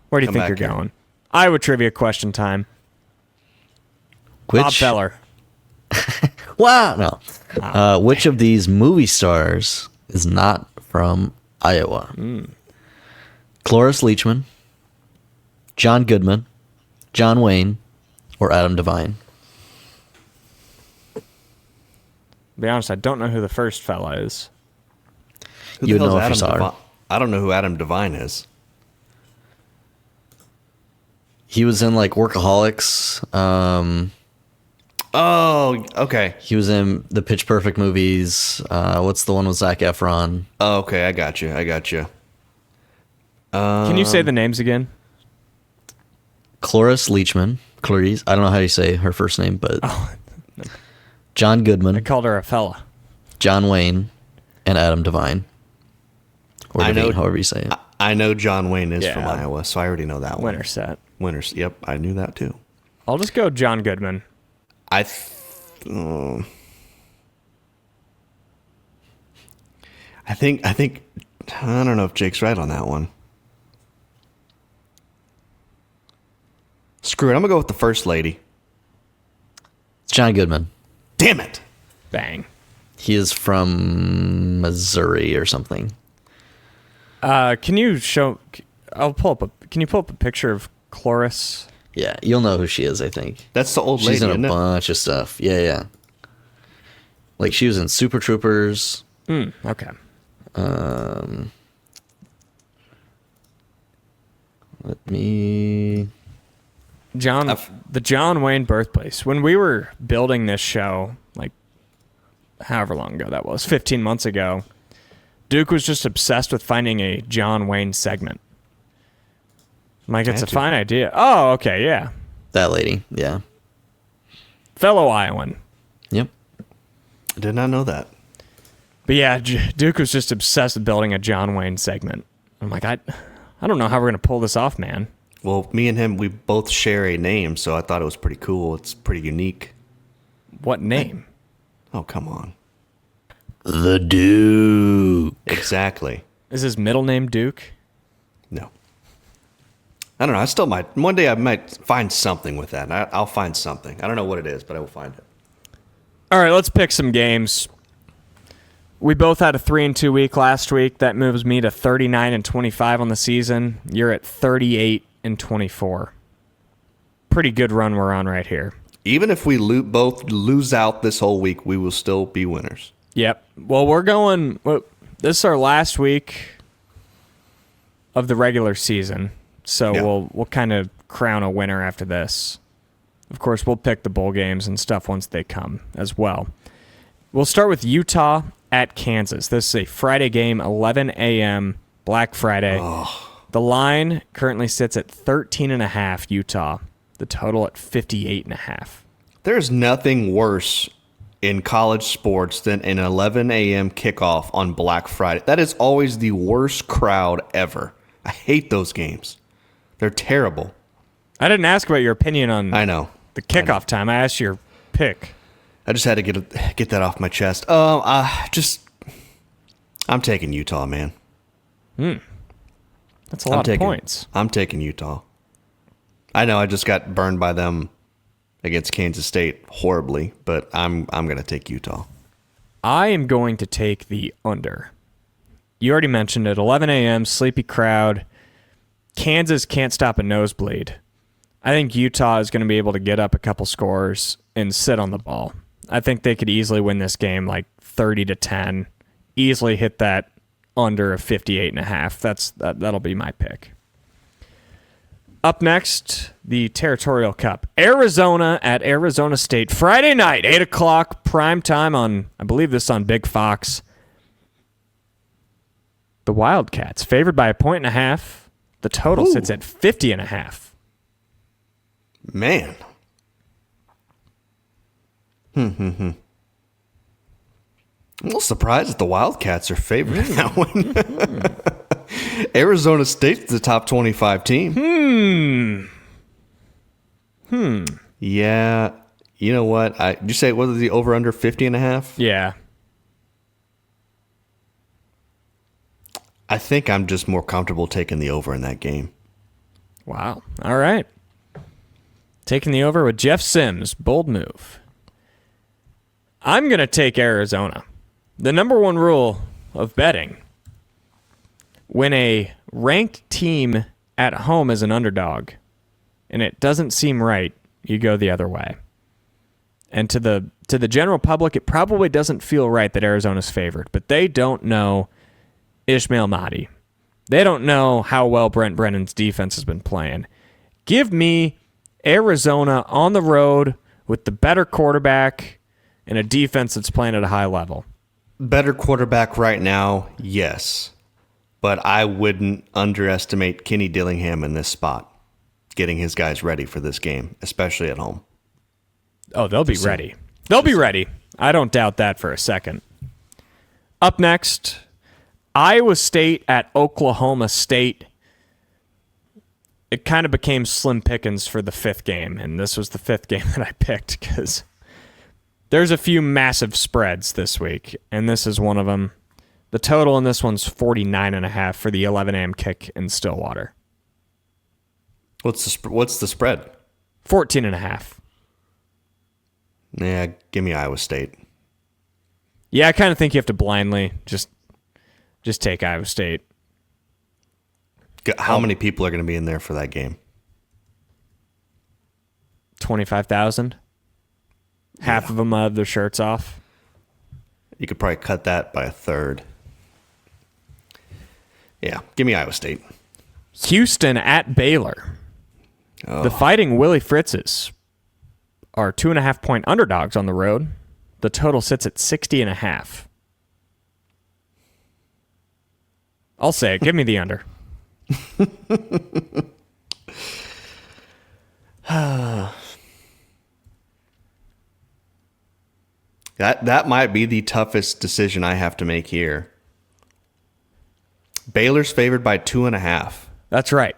Where do you Come think you're back here. going? Iowa trivia question time. Bob Feller. Wow. No. Which of these movie stars is not from Iowa? Cloris Leachman, John Goodman, John Wayne, or Adam Devine? To be honest, I don't know who the first fella is. Who You the would hell's know if you Adam saw her. Devine? I don't know who Adam Devine is. He was in like Workaholics. Oh, okay. He was in the Pitch Perfect movies. What's the one with Zac Efron? Oh, okay, I got you. Can you say the names again? Cloris Leachman. Clarice. I don't know how you say her first name, but John Goodman. I called her a fella. John Wayne, and Adam Devine. Or I Devine, know- however you say it. I know John Wayne is Yeah. from Iowa, so I already know that one. Winner set. Winners. Yep, I knew that too. I'll just go John Goodman. I think I don't know if Jake's right on that one. Screw it. I'm gonna go with the first lady. It's John Goodman. Damn it. Bang. He is from Missouri or something. Can you show? Can you pull up a picture of Cloris? Yeah, you'll know who she is, I think. That's the old lady, She's in isn't a it? bunch of stuff. Yeah. Like, she was in Super Troopers. Okay. Let me... The John Wayne birthplace. When we were building this show, like, however long ago that was, 15 months ago, Duke was just obsessed with finding a John Wayne segment. I'm like, it's a fine idea. Oh, okay, yeah. That lady, yeah. Fellow Iowan. Yep. I did not know that. But yeah, Duke was just obsessed with building a John Wayne segment. I'm like, I don't know how we're going to pull this off, man. Well, me and him, we both share a name, so I thought it was pretty cool. It's pretty unique. What name? Oh, come on. The Duke. Exactly. Is his middle name Duke? No. I don't know. I still might. One day I might find something with that. I'll find something. I don't know what it is, but I will find it. All right, let's pick some games. We both had a 3-2 week last week. That moves me to 39-25 on the season. You're at 38-24. Pretty good run we're on right here. Even if we both lose out this whole week, we will still be winners. Yep. Well, this is our last week of the regular season. So Yeah. we'll kind of crown a winner after this. Of course, we'll pick the bowl games and stuff once they come as well. We'll start with Utah at Kansas. This is a Friday game, 11 a.m., Black Friday. The line currently sits at 13.5 Utah. The total at 58.5. There's nothing worse in college sports than an 11 a.m. kickoff on Black Friday. That is always the worst crowd ever. I hate those games. They're terrible. I didn't ask about your opinion on I know. the kickoff time. I asked your pick. I just had to get that off my chest. I'm taking Utah, man. That's a lot of points. I'm taking Utah. I know I just got burned by them against Kansas State horribly, but I'm going to take Utah. I am going to take the under. You already mentioned it. 11 a.m., sleepy crowd. Kansas can't stop a nosebleed. I think Utah is going to be able to get up a couple scores and sit on the ball. I think they could easily win this game like 30-10. Easily hit that under of 58.5. That'll be my pick. Up next, the Territorial Cup. Arizona at Arizona State. Friday night, 8 o'clock, prime time on, I believe this is on Big Fox. The Wildcats, favored by 1.5. The total sits at 50.5. Man. I'm a little surprised that the Wildcats are favored in that one. Arizona State's the top 25 team. Yeah. You know what? Did you say, what was the over under 50.5? Yeah. I think I'm just more comfortable taking the over in that game. Wow. All right. Taking the over with Jeff Sims. Bold move. I'm going to take Arizona. The number one rule of betting, when a ranked team at home is an underdog and it doesn't seem right, you go the other way. And to the general public, it probably doesn't feel right that Arizona's favored, but they don't know Ishmael Mahdi. They don't know how well Brent Brennan's defense has been playing. Give me Arizona on the road with the better quarterback and a defense that's playing at a high level. Better quarterback right now, yes. But I wouldn't underestimate Kenny Dillingham in this spot, getting his guys ready for this game, especially at home. Oh, they'll be ready. They'll be ready. I don't doubt that for a second. Up next, Iowa State at Oklahoma State. It kind of became slim pickings for the fifth game, and this was the fifth game that I picked because there's a few massive spreads this week, and this is one of them. The total in this one's 49.5 for the 11 a.m. kick in Stillwater. What's the spread? 14.5. Yeah, give me Iowa State. Yeah, I kind of think you have to blindly just take Iowa State. How many people are going to be in there for that game? 25,000. Half of them have their shirts off. You could probably cut that by a third. Yeah, give me Iowa State. Houston at Baylor. Oh. The Fighting Willie Fritzes are 2.5-point underdogs on the road. The total sits at 60.5. I'll say it. Give me the under. That might be the toughest decision I have to make here. Baylor's favored by 2.5. That's right.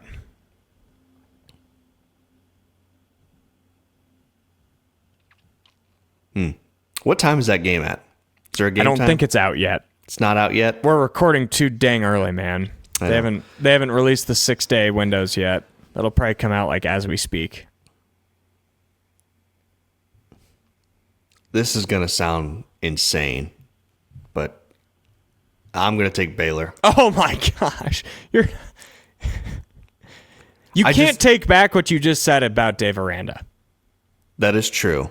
What time is that game at? Is there a game I don't time? think it's out yet. It's not out yet? We're recording too dang early, man. They haven't released the 6-day windows yet. That'll probably come out like as we speak. This is going to sound insane, but I'm going to take Baylor. Oh my gosh. You can't take back what you just said about Dave Aranda. That is true.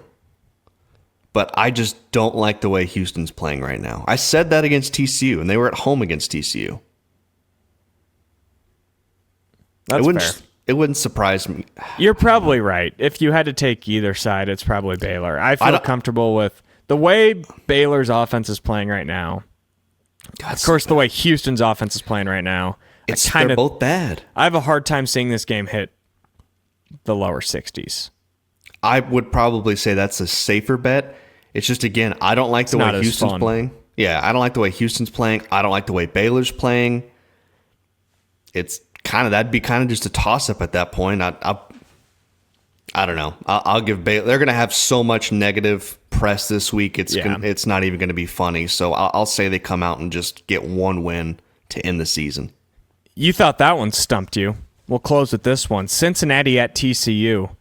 But I just don't like the way Houston's playing right now. I said that against TCU, and they were at home against TCU. That's fair. It wouldn't surprise me. You're probably right. If you had to take either side, it's probably Baylor. I feel comfortable with the way Baylor's offense is playing right now. God, of course, the way Houston's offense is playing right now. They're both bad. I have a hard time seeing this game hit the lower 60s. I would probably say that's a safer bet. It's just, again, I don't like the way Houston's playing. Yeah, I don't like the way Houston's playing. I don't like the way Baylor's playing. It's that'd be kind of just a toss-up at that point. I don't know. I'll give Baylor. They're going to have so much negative press this week. It's not even going to be funny. So I'll say they come out and just get one win to end the season. You thought that one stumped you. We'll close with this one. Cincinnati at TCU.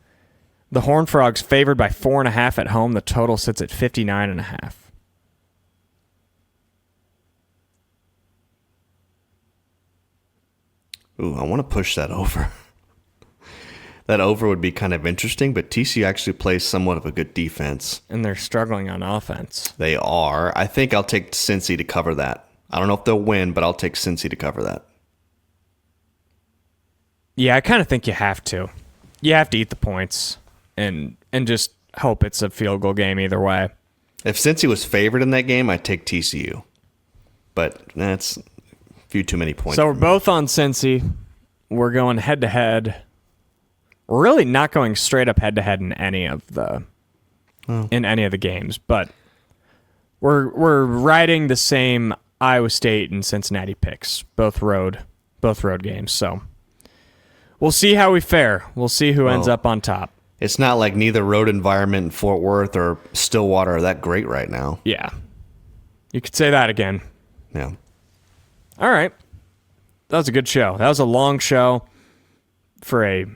The Horned Frogs favored by 4.5 at home. The total sits at 59.5. Ooh, I want to push that over. That over would be kind of interesting, but TCU actually plays somewhat of a good defense. And they're struggling on offense. They are. I think I'll take Cincy to cover that. I don't know if they'll win, but I'll take Cincy to cover that. Yeah, I kind of think you have to. You have to eat the points and just hope it's a field goal game either way. If Cincy was favored in that game, I'd take TCU. But that's a few too many points. So we're both on Cincy. We're going head-to-head. We're really not going straight up head-to-head in any of the games, but we're riding the same Iowa State and Cincinnati picks, both road games. So we'll see how we fare. We'll see who ends up on top. It's not like neither road environment in Fort Worth or Stillwater are that great right now. Yeah. You could say that again. Yeah. All right. a good show. That was a long show for a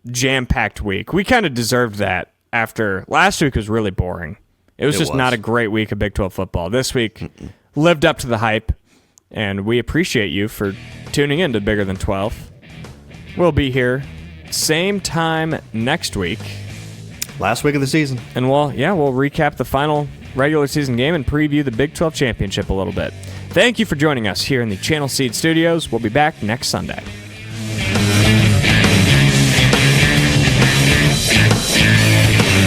jam-packed week. We kind of deserved that after last week was really boring. It was not a great week of Big 12 football. This week lived up to the hype, and we appreciate you for tuning in to Bigger Than 12. We'll be here same time next week. Last week of the season. And we'll recap the final regular season game and preview the Big 12 championship a little bit. Thank you for joining us here in the Channel Seed Studios. We'll be back next Sunday.